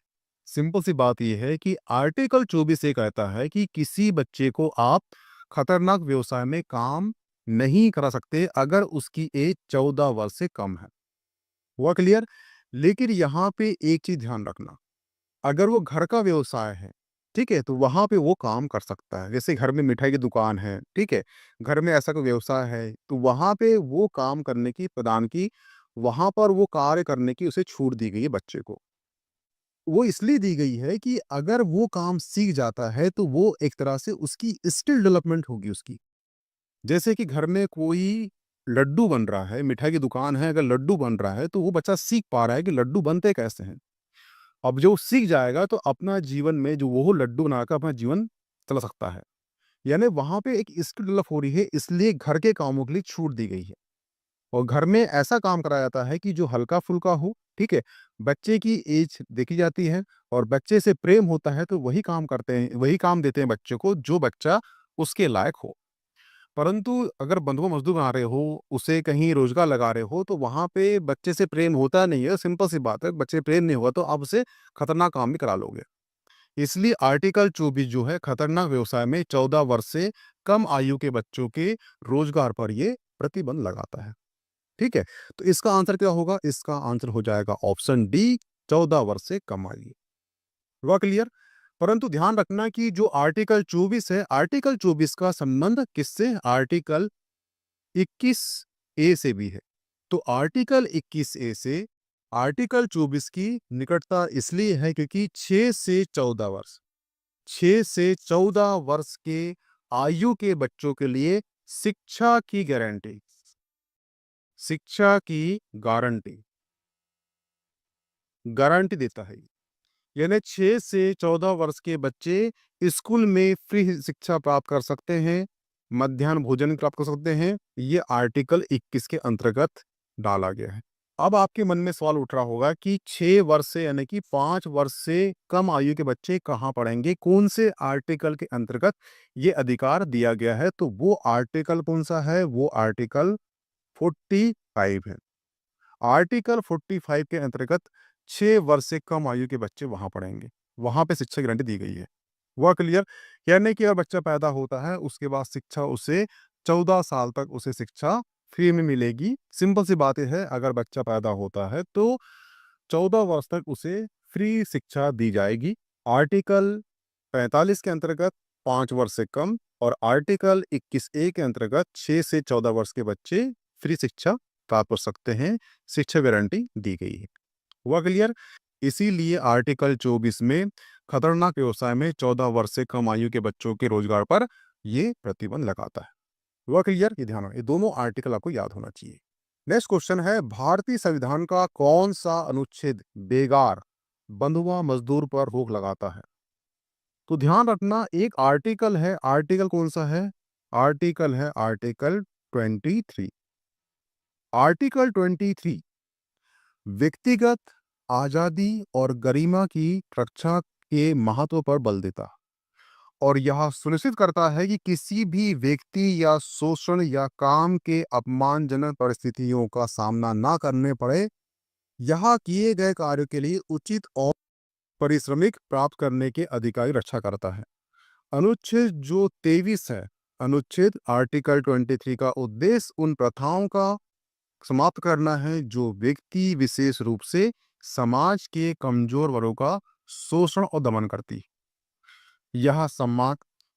सिंपल सी बात यह है कि आर्टिकल 24 ये कहता है कि किसी बच्चे को आप खतरनाक व्यवसाय में काम नहीं करा सकते अगर उसकी एज 14 वर्ष से कम है। हुआ क्लियर? लेकिन यहाँ पे एक चीज ध्यान रखना, अगर वो घर का व्यवसाय है, ठीक है, तो वहां पे वो काम कर सकता है। जैसे घर में मिठाई की दुकान है, ठीक है, घर में ऐसा कोई व्यवसाय है तो वहां पे वो काम करने की, प्रदान की, वहां पर वो कार्य करने की उसे छूट दी गई है बच्चे को। वो इसलिए दी गई है कि अगर वो काम सीख जाता है तो वो एक तरह से उसकी स्किल डेवलपमेंट होगी उसकी। जैसे कि घर में कोई लड्डू बन रहा है, मिठाई की दुकान है, अगर लड्डू बन रहा है तो वो बच्चा सीख पा रहा है कि लड्डू बनते कैसे हैं। अब जो सीख जाएगा तो अपना जीवन में जो वो लड्डू बनाकर अपना जीवन चला सकता है। यानी वहां पे एक स्किल डेवलप हो रही है, इसलिए घर के कामों के लिए छूट दी गई है। और घर में ऐसा काम कराया जाता है कि जो हल्का फुल्का हो, ठीक है, बच्चे की एज देखी जाती है और बच्चे से प्रेम होता है तो वही काम करते हैं, वही काम देते हैं बच्चे को जो बच्चा उसके लायक हो। परंतु अगर बंधुआ मजदूर बना रहे हो, उसे कहीं रोजगार लगा रहे हो, तो वहां पे बच्चे से प्रेम होता नहीं है। सिंपल सी बात है, बच्चे से प्रेम नहीं हुआ तो आप उसे खतरनाक काम भी करा लोगे। इसलिए आर्टिकल 24 जो है खतरनाक व्यवसाय में 14 वर्ष से कम आयु के बच्चों के रोजगार पर ये प्रतिबंध लगाता है। ठीक है, तो इसका आंसर क्या होगा? इसका आंसर हो जाएगा ऑप्शन डी, 14 वर्ष से कम आयु। हुआ क्लियर? परंतु ध्यान रखना कि जो आर्टिकल 24 है, आर्टिकल 24 का संबंध किससे? आर्टिकल 21 ए से भी है। तो आर्टिकल 21 ए से आर्टिकल 24 की निकटता इसलिए है क्योंकि 6 से 14 वर्ष, 6 से 14 वर्ष के आयु के बच्चों के लिए शिक्षा की गारंटी, शिक्षा की गारंटी गारंटी देता है। यानी 6 से 14 वर्ष के बच्चे स्कूल में फ्री शिक्षा प्राप्त कर सकते हैं, मध्याह्न भोजन प्राप्त कर सकते हैं। ये आर्टिकल 21 के अंतर्गत डाला गया है। अब आपके मन में सवाल उठ रहा होगा कि 6 वर्ष से यानी कि 5 वर्ष से कम आयु के बच्चे कहाँ पढ़ेंगे? कौन से आर्टिकल के अंतर्गत ये अधिकार दिया गया है? तो वो आर्टिकल कौन सा है? वो आर्टिकल 45 है। आर्टिकल 45 के अंतर्गत 6 वर्ष से कम आयु के बच्चे वहां पढ़ेंगे, वहां पे शिक्षा की गारंटी दी गई है। वह क्लियर? यानी कि अगर बच्चा पैदा होता है उसके बाद शिक्षा उसे 14 साल तक उसे शिक्षा फ्री में मिलेगी। सिंपल सी बात यह है, अगर बच्चा पैदा होता है तो 14 वर्ष तक उसे फ्री शिक्षा दी जाएगी। आर्टिकल 45 के अंतर्गत 5 वर्ष से कम और आर्टिकल 21 ए के अंतर्गत 6 से 14 वर्ष के बच्चे फ्री शिक्षा प्राप्त कर सकते हैं। शिक्षा गारंटी दी गई है। हुआ क्लियर? इसीलिए आर्टिकल 24 में खतरनाक व्यवसाय में 14 वर्ष से कम आयु के बच्चों के रोजगार पर यह प्रतिबंध लगाता है। हुआ क्लियर? ये ध्यान रखना, ये दोनों आर्टिकल आपको याद होना चाहिए। नेक्स्ट क्वेश्चन है, भारतीय संविधान का कौन सा अनुच्छेद बेगार बंधुआ मजदूर पर रोक लगाता है? तो ध्यान रखना, एक आर्टिकल है, आर्टिकल कौन सा है? आर्टिकल है आर्टिकल 23। आर्टिकल 23 व्यक्तिगत आजादी और गरिमा की रक्षा के महत्व पर बल देता और यह सुनिश्चित करता है कि किसी भी व्यक्ति या शोषण या काम के अपमानजनक परिस्थितियों का सामना ना करने पड़े। यह किए गए कार्यों के लिए उचित और पारिश्रमिक प्राप्त करने के अधिकार की रक्षा करता है। अनुच्छेद जो 23 है, अनुच्छेद आर्टिकल 23 का उद्देश्य उन प्रथाओं का समाप्त करना है जो व्यक्ति विशेष रूप से समाज के कमजोर वर्गों का शोषण और दमन करती। यह सम्मान,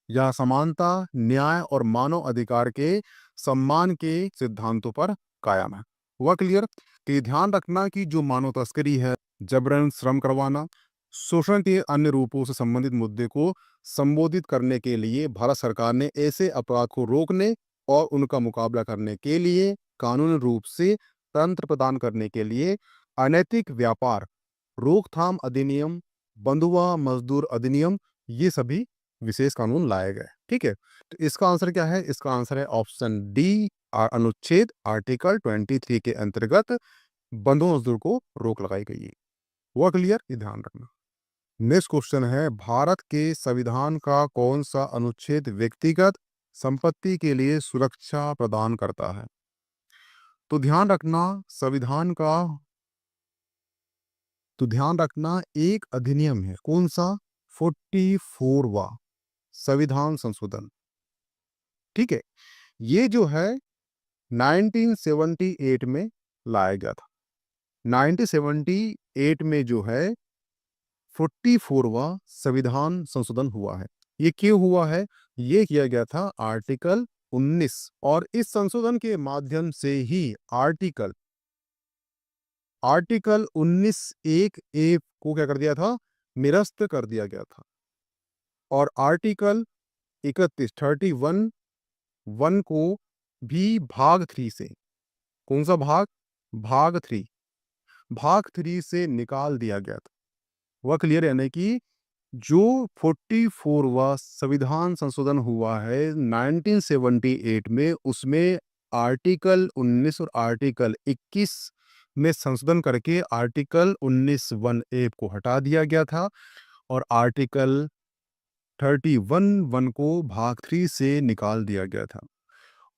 यह समानता, न्याय और मानव अधिकार के सम्मान के सिद्धांतों पर कायम है। हुआ क्लियर? कि ध्यान रखना कि जो मानव तस्करी है, जबरन श्रम करवाना, शोषण के अन्य रूपों से संबंधित मुद्दे को संबोधित करने के लिए भारत सरकार ने ऐसे अपराध को रोकने और उनका मुकाबला करने के लिए कानूनी रूप से तंत्र प्रदान करने के लिए अनैतिक व्यापार रोकथाम अधिनियम, बंधुआ मजदूर अधिनियम, ये सभी विशेष कानून लाए गए। ठीक है, तो इसका आंसर क्या है? इसका आंसर है ऑप्शन डी, अनुच्छेद आर्टिकल 23 के अंतर्गत बंधुआ मजदूर को रोक लगाई गई है। हुआ क्लियर? ये ध्यान रखना। नेक्स्ट क्वेश्चन है, भारत के संविधान का कौन सा अनुच्छेद व्यक्तिगत संपत्ति के लिए सुरक्षा प्रदान करता है? तो ध्यान रखना, संविधान का, तो ध्यान रखना एक अधिनियम है, कौन सा? 44वां संविधान संशोधन। ठीक है, ये जो है 1978 में लाया गया था। 1978 में जो है 44वां संविधान संशोधन हुआ है। ये क्यों हुआ है? ये किया गया था आर्टिकल 19 और इस संशोधन के माध्यम से ही आर्टिकल 19 एक ए को क्या कर दिया था? निरस्त कर दिया गया था और आर्टिकल 31 1 को भी भाग 3 से, कौन सा भाग? भाग 3 से निकाल दिया गया था। वह क्लियर? यानी कि जो 44वां संविधान संशोधन हुआ है 1978 में, उसमें आर्टिकल 19 और आर्टिकल 21 में संशोधन करके आर्टिकल 19 1A को हटा दिया गया था और आर्टिकल 31 1 को भाग 3 से निकाल दिया गया था।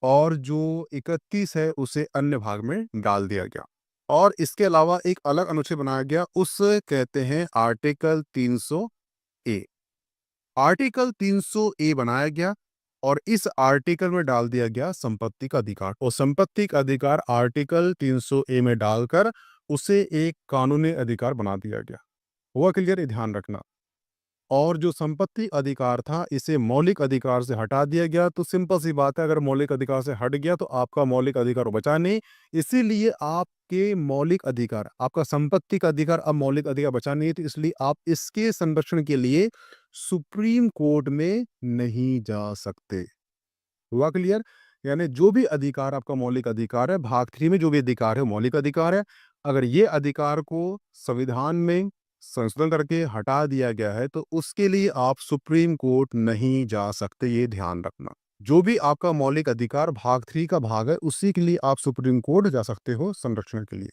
और जो 31 है उसे अन्य भाग में डाल दिया गया। और इसके अलावा एक अलग अनुच्छेद बनाया गया, उसे कहते हैं आर्टिकल 300 ए। आर्टिकल 300 ए बनाया गया और इस आर्टिकल में डाल दिया गया संपत्ति का अधिकार, और संपत्ति का अधिकार आर्टिकल 300 ए में डालकर उसे एक कानूनी अधिकार बना दिया गया। हुआ क्लियर? ये ध्यान रखना। और जो संपत्ति अधिकार था इसे मौलिक अधिकार से हटा दिया गया। तो सिंपल सी बात है, अगर मौलिक अधिकार से हट गया तो आपका मौलिक अधिकार बचा नहीं। इसीलिए आपके मौलिक अधिकार, आपका संपत्ति का अधिकार अब मौलिक अधिकार बचा नहीं, तो इसलिए आप इसके संरक्षण के लिए सुप्रीम कोर्ट में नहीं जा सकते। हुआ क्लियर? यानी जो भी अधिकार आपका मौलिक अधिकार है, भाग 3 में जो भी अधिकार है मौलिक अधिकार है, अगर ये अधिकार को संविधान में संशोधन करके हटा दिया गया है तो उसके लिए आप सुप्रीम कोर्ट नहीं जा सकते, ये ध्यान रखना। जो भी आपका मौलिक अधिकार भाग 3 का भाग है उसी के लिए आप सुप्रीम कोर्ट जा सकते हो संरक्षण के लिए।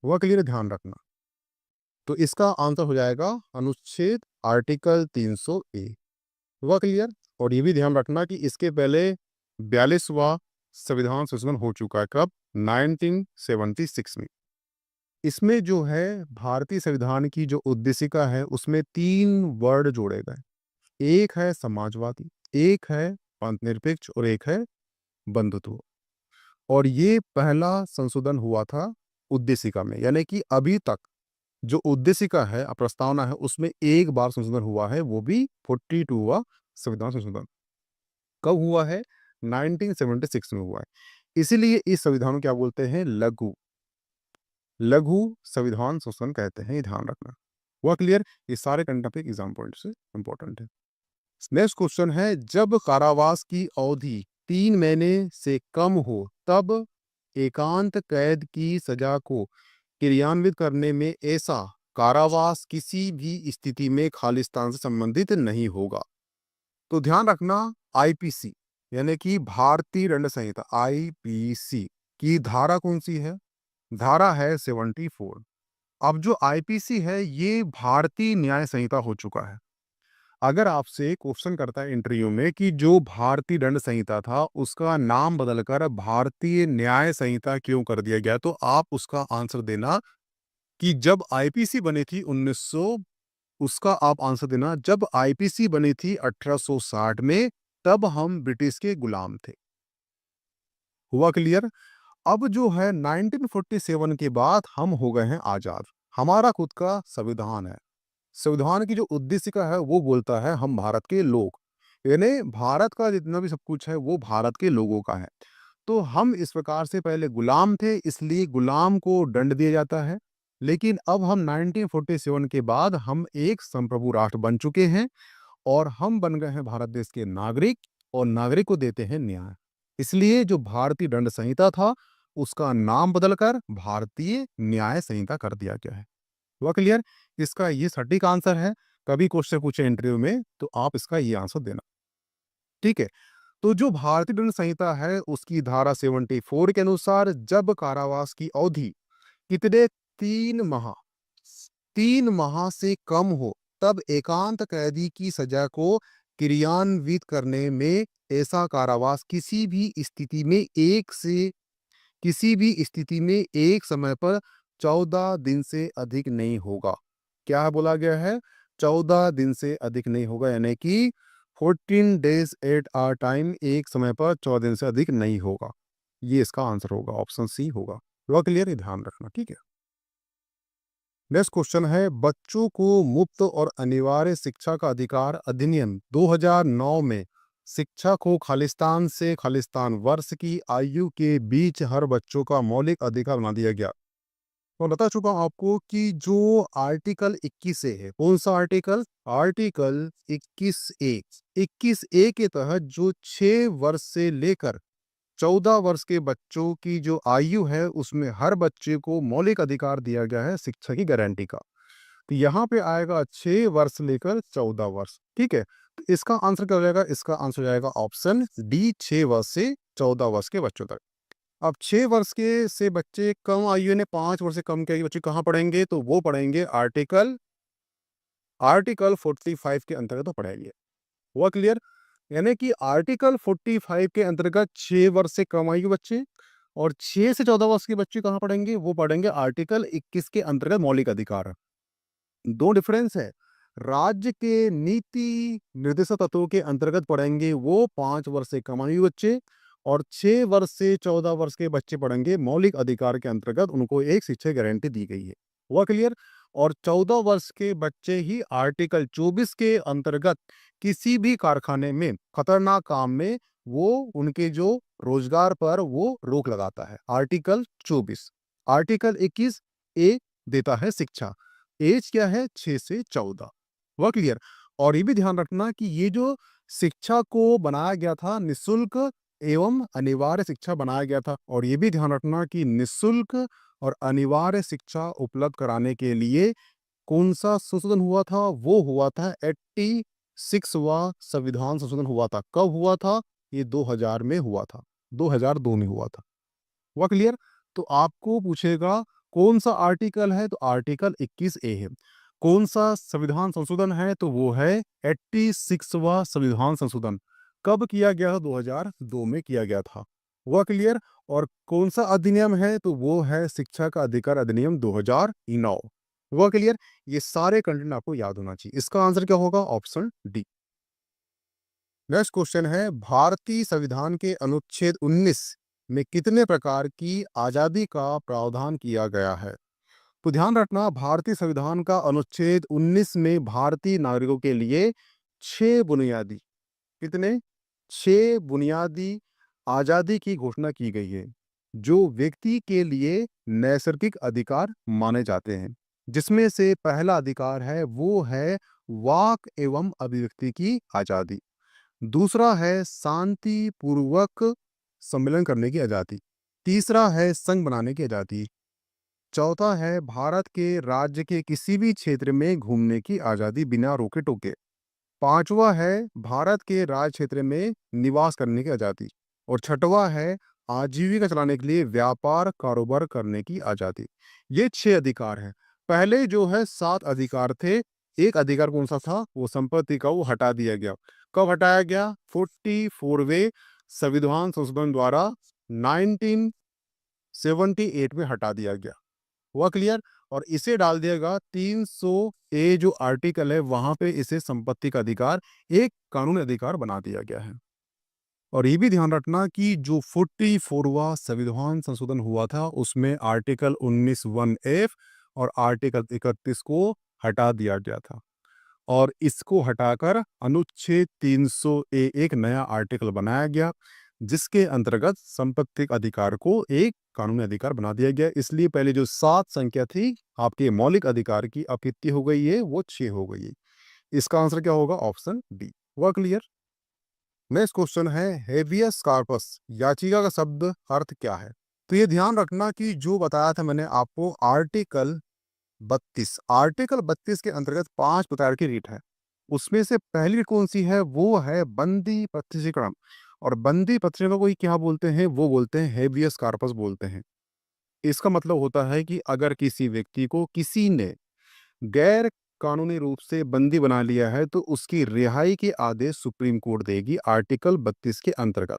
हुआ क्लियर? ध्यान रखना। तो इसका आंसर हो जाएगा अनुच्छेद आर्टिकल 300 ए। हुआ क्लियर? और ये भी ध्यान रखना कि इसके पहले 42वां संविधान संशोधन हो चुका है। कब? 1976 में। इसमें जो है भारतीय संविधान की जो उद्देशिका है उसमें 3 वर्ड जोड़े गए। एक है समाजवादी, एक है पंथनिरपेक्ष और एक है बंधुत्व। और ये पहला संशोधन हुआ था उद्देशिका में, यानी कि अभी तक जो उद्देशिका है, प्रस्तावना है, उसमें एक बार संशोधन हुआ है, वो भी 42वां संविधान संशोधन। कब हुआ है? 1976 में हुआ है। इसीलिए इस संविधान को क्या बोलते हैं? लघु संविधान संशोधन कहते हैं, ये ध्यान रखना। हुआ क्लियर? ये सारे करंट टॉपिक एग्जाम पॉइंट से इंपॉर्टेंट है। नेक्स्ट क्वेश्चन है, जब कारावास की अवधि 3 महीने से कम हो तब एकांत कैद की सजा को क्रियान्वित करने में ऐसा कारावास किसी भी स्थिति में खालिस्तान से संबंधित नहीं होगा। तो ध्यान रखना, आईपीसी यानी कि भारतीय दंड संहिता, आईपीसी की धारा कौन सी है? धारा है 74। अब जो आईपीसी है ये भारतीय न्याय संहिता हो चुका है। अगर आपसे क्वेश्चन करता है इंटरव्यू में कि जो भारतीय दंड संहिता था उसका नाम बदलकर भारतीय न्याय संहिता क्यों कर दिया गया, तो आप उसका आंसर देना कि जब आईपीसी बनी थी 1900, उसका आप आंसर देना जब आईपीसी बनी थी 1860 में, तब हम ब्रिटिश के गुलाम थे। हुआ क्लियर? अब जो है 1947 के बाद हम हो गए हैं आजाद, हमारा खुद का संविधान है। संविधान की जो उद्देशिका है वो बोलता है हम भारत के लोग, यानी भारत का जितना भी सब कुछ है वो भारत के लोगों का है। तो हम इस प्रकार से पहले गुलाम थे, इसलिए गुलाम को दंड दिया जाता है। लेकिन अब हम 1947 के बाद हम एक संप्रभु राष्ट्र बन चुके हैं और हम बन गए हैं भारत देश के नागरिक, और नागरिक को देते हैं न्याय। इसलिए जो भारतीय दंड संहिता था उसका नाम बदलकर भारतीय न्याय संहिता कर दिया गया है। हुआ क्लियर? इसका ये सटीक आंसर है। कभी क्वेश्चन पूछे इंटरव्यू में तो आप इसका ये आंसर देना। ठीक है? तो जो भारतीय दंड संहिता है उसकी धारा 74 के अनुसार जब कारावास की अवधि कितने 3 माह से कम हो तब एकांत कैदी की सजा को क्रियान्वित करने में ऐसा कारावास किसी भी स्थिति में एक समय पर 14 दिन से अधिक नहीं होगा। क्या बोला गया है? 14 दिन से अधिक नहीं होगा, यानी कि 14 days एट आ टाइम, एक समय पर 14 दिन से अधिक नहीं होगा। ये इसका आंसर होगा, ऑप्शन सी होगा। हुआ क्लियर? ये ध्यान रखना। ठीक है, नेक्स्ट क्वेश्चन है, बच्चों को मुफ्त और अनिवार्य शिक्षा का अधिकार अधिनियम 2009 में शिक्षा को खालिस्तान से खालिस्तान वर्ष की आयु के बीच हर बच्चों का मौलिक अधिकार बना दिया गया। तो बता चुका हूं आपको कि जो आर्टिकल 21 ए है, कौन सा आर्टिकल? आर्टिकल 21 ए के तहत जो 6 वर्ष से लेकर 14 वर्ष के बच्चों की जो आयु है उसमें हर बच्चे को मौलिक अधिकार दिया गया है शिक्षा की गारंटी का। तो यहाँ पे आएगा 6 वर्ष लेकर 14 वर्ष। ठीक है, तो इसका आंसर क्या हो जाएगा? इसका आंसर हो जाएगा ऑप्शन डी, 6 वर्ष से 14 वर्ष के बच्चों तक। अब 6 वर्ष के से बच्चे कम आयु ने 5 वर्ष से कम के बच्चे कहाँ पढ़ेंगे? तो वो पढ़ेंगे आर्टिकल 45 के अंतर्गत तो पढ़ेंगे। हुआ क्लियर? यानी कि आर्टिकल 45 के अंतर्गत 6 वर्ष से कम आयु के बच्चे और 6 से 14 वर्ष के बच्चे कहाँ पढ़ेंगे? वो पढ़ेंगे आर्टिकल 21 के अंतर्गत मौलिक अधिकार। 2 डिफरेंस है। राज्य के नीति निर्देशक तत्वों के अंतर्गत पढ़ेंगे वो 5 वर्ष से कम आयु बच्चे और 6 वर्ष से 14 वर्ष के बच्चे पढ़ेंगे मौलिक अधिकार के अंतर्गत, उनको एक शिक्षा गारंटी दी गई है। हुआ क्लियर? और 14 वर्ष के बच्चे ही आर्टिकल 24 के अंतर्गत किसी भी कारखाने में खतरनाक काम में वो उनके जो रोजगार पर वो रोक लगाता है। आर्टिकल 24। आर्टिकल 21 ए देता है शिक्षा। एज क्या है? 6 से 14। हुआ क्लियर? और ये भी ध्यान रखना कि ये जो शिक्षा को बनाया गया था निःशुल्क एवं अनिवार्य शिक्षा बनाया गया था, और ये भी ध्यान रखना कि निःशुल्क और अनिवार्य शिक्षा उपलब्ध कराने के लिए कौन सा संशोधन हुआ था? वो हुआ था 86वां संविधान संशोधन हुआ था। कब हुआ था? ये 2000 में हुआ था, 2002 में हुआ था। हुआ क्लियर? तो आपको पूछेगा कौन सा आर्टिकल है, तो आर्टिकल 21 ए है। कौन सा संविधान संशोधन है, तो वो है 86वां संविधान संशोधन। कब किया गया था? 2002 में किया गया था। हुआ क्लियर? और कौन सा अधिनियम है, तो वो है शिक्षा का अधिकार अधिनियम 2009। हुआ क्लियर? ये सारे कंटेंट आपको याद होना चाहिए। इसका आंसर क्या होगा? Option D. नेक्स्ट क्वेश्चन है, भारतीय संविधान के अनुच्छेद 19 में कितने प्रकार की आजादी का प्रावधान किया गया है? तो ध्यान रखना, भारतीय संविधान का अनुच्छेद 19 में भारतीय नागरिकों के लिए 6 बुनियादी, कितने? 6 बुनियादी आजादी की घोषणा की गई है, जो व्यक्ति के लिए नैसर्गिक अधिकार माने जाते हैं। जिसमें से पहला अधिकार है वो है वाक एवं अभिव्यक्ति की आजादी। दूसरा है शांति पूर्वक सम्मेलन करने की आजादी। तीसरा है संघ बनाने की आजादी। चौथा है भारत के राज्य के किसी भी क्षेत्र में घूमने की आजादी बिना रोके टोके। पांचवा है भारत के राज्य क्षेत्र में निवास करने की आजादी। और छठवा है आजीविका चलाने के लिए व्यापार कारोबार करने की आजादी। ये 6 अधिकार हैं। पहले जो है 7 अधिकार थे। एक अधिकार कौन सा था? वो संपत्ति का, वो हटा दिया गया। कब हटाया गया? 44वें संविधान संशोधन द्वारा 1978 में हटा दिया गया। हुआ क्लियर? और इसे डाल दिएगा 300 ए जो आर्टिकल है वहां पे इसे संपत्ति का अधिकार एक कानूनी अधिकार बना दिया गया है। और ये भी ध्यान रखना कि जो 44वां संविधान संशोधन हुआ था उसमें आर्टिकल 19(1)(f) और आर्टिकल 31 को हटा दिया गया था, और इसको हटाकर अनुच्छेद 300 ए एक नया आर्टिकल बनाया गया, जिसके अंतर्गत संपत्ति अधिकार को एक कानूनी अधिकार बना दिया गया। इसलिए पहले जो 7 संख्या थी आपके मौलिक अधिकार की, अब कितनी हो गई है? वो 6 हो गई है। इसका आंसर क्या होगा? Option D. हुआ क्लियर? नेक्स्ट क्वेश्चन है, हेबियस कॉर्पस याचिका का शब्द अर्थ क्या है? तो ये ध्यान रखना कि जो बताया था मैंने आपको आर्टिकल 32, आर्टिकल 32 के अंतर्गत 5 प्रकार की रीट है। उसमें से पहली कौन सी है? वो है बंदी पत्रीकरण। और बंदी पत्रिका को ही क्या बोलते हैं? वो बोलते हैं हेबियस कॉर्पस बोलते हैं। इसका मतलब होता है कि अगर किसी व्यक्ति को किसी ने गैर कानूनी रूप से बंदी बना लिया है तो उसकी रिहाई के आदेश सुप्रीम कोर्ट देगी आर्टिकल 32 के अंतर्गत।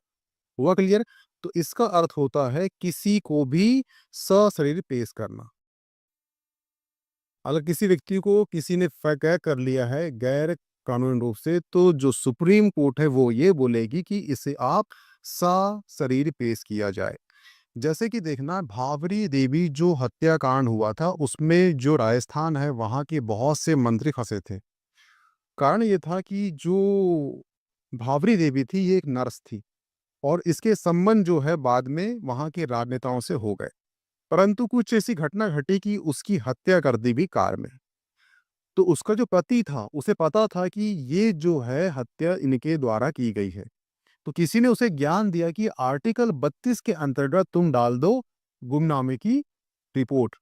हुआ क्लियर? तो इसका अर्थ होता है किसी को भी सशरीर पेश करना। अगर किसी व्यक्ति को किसी ने कैद कर लिया है गैर कानूनी रूप से, तो जो सुप्रीम कोर्ट है वो ये बोलेगी कि इसे आप सशरीर पेश किया जाए। जैसे कि देखना, भावरी देवी जो हत्याकांड हुआ था उसमें जो राजस्थान है वहां के बहुत से मंत्री फंसे थे। कारण ये था कि जो भावरी देवी थी ये एक नर्स थी, और इसके संबंध जो है बाद में वहां के राजनेताओं से हो गए। परंतु कुछ ऐसी घटना घटी कि उसकी हत्या कर दी भी कार में। तो उसका जो पति था उसे पता था कि ये जो है हत्या इनके द्वारा की गई है। तो किसी ने उसे ज्ञान दिया कि आर्टिकल 32 के अंतर्गत तुम डाल दो गुमनामे की रिपोर्ट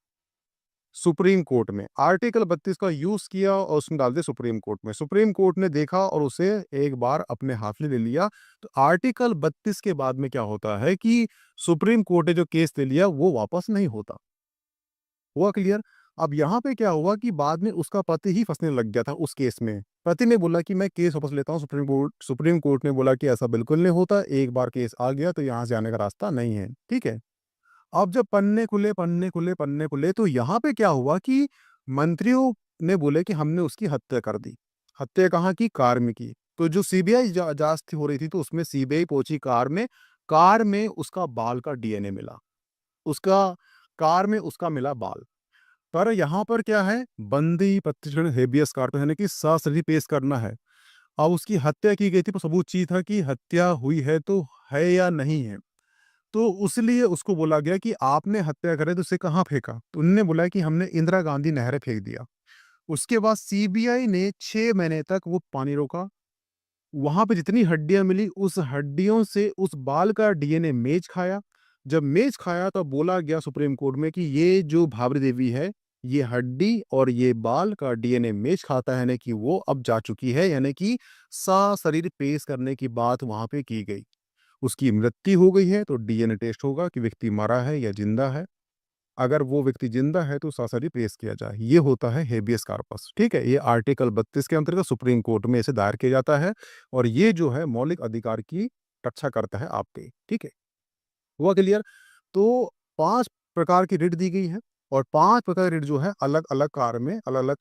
सुप्रीम कोर्ट में। आर्टिकल 32 का यूज किया और उसमें डाल दिया सुप्रीम कोर्ट में। सुप्रीम कोर्ट ने देखा और उसे एक बार अपने हाथ में ले लिया। तो आर्टिकल 32 के बाद में क्या होता है कि सुप्रीम कोर्ट ने जो केस ले लिया वो वापस नहीं होता। हुआ क्लियर? अब यहाँ पे क्या हुआ कि बाद में उसका पति ही फँसने लग गया था उस केस में। पति ने बोला कि मैं केस वापस लेता हूँ, सुप्रीम कोर्ट ने बोला कि ऐसा बिल्कुल नहीं होता, एक बार केस आ गया तो यहाँ से आने का रास्ता नहीं है, ठीक है? अब जब पन्ने खुले तो यहाँ पे क्या हुआ कि मंत्रियों ने बोले कि हमने उसकी हत्या कर दी। हत्या कहाँ की? कार में की। तो जो सीबीआई जाँच थी हो रही थी तो उसमें सीबीआई पहुँची कार में उसका बाल का डीएनए मिला। उसका कार में उसका मिला बाल। पर यहाँ पर क्या है, बंदी प्रतिक्षण हेबियस कार्पस यानी कि सशरीर पेश करना है। अब उसकी हत्या की गई थी, पर सबूत चाहिए था कि हत्या हुई है तो है या नहीं है। तो इसलिए उसको बोला गया कि आपने हत्या करे तो उसे कहाँ फेंका? तो उन्होंने बोला कि हमने इंदिरा गांधी नहर में फेंक दिया। उसके बाद सीबीआई ने 6 महीने तक वो पानी रोका। वहाँ पे जितनी हड्डियाँ मिली, उस हड्डियों से उस बाल का डीएनए मैच खाया। जब मैच खाया तो बोला गया सुप्रीम कोर्ट में कि ये जो भाबरी देवी है, ये हड्डी और ये बाल का डीएनए मैच खाता है, यानी कि वो अब जा चुकी है, यानी कि सशरीर पेश करने की बात वहाँ पे की गई। उसकी मृत्यु हो गई है तो डीएनए टेस्ट होगा कि व्यक्ति मरा है या जिंदा है। अगर वो व्यक्ति जिंदा है तो सशरीर पेश किया जाए। ये होता है हेबियस कार्पस, ठीक है? ये आर्टिकल 32 के अंतर्गत सुप्रीम कोर्ट में इसे दायर किया जाता है और ये जो है मौलिक अधिकार की रक्षा करता है आपके, ठीक है? हुआ क्लियर? तो 5 प्रकार की रिट दी गई है और 5 प्रकार की रिट जो है अलग-अलग कार्य में अलग-अलग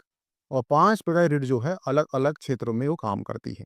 और 5 प्रकार की रिट जो है अलग-अलग क्षेत्रों में वो काम करती है।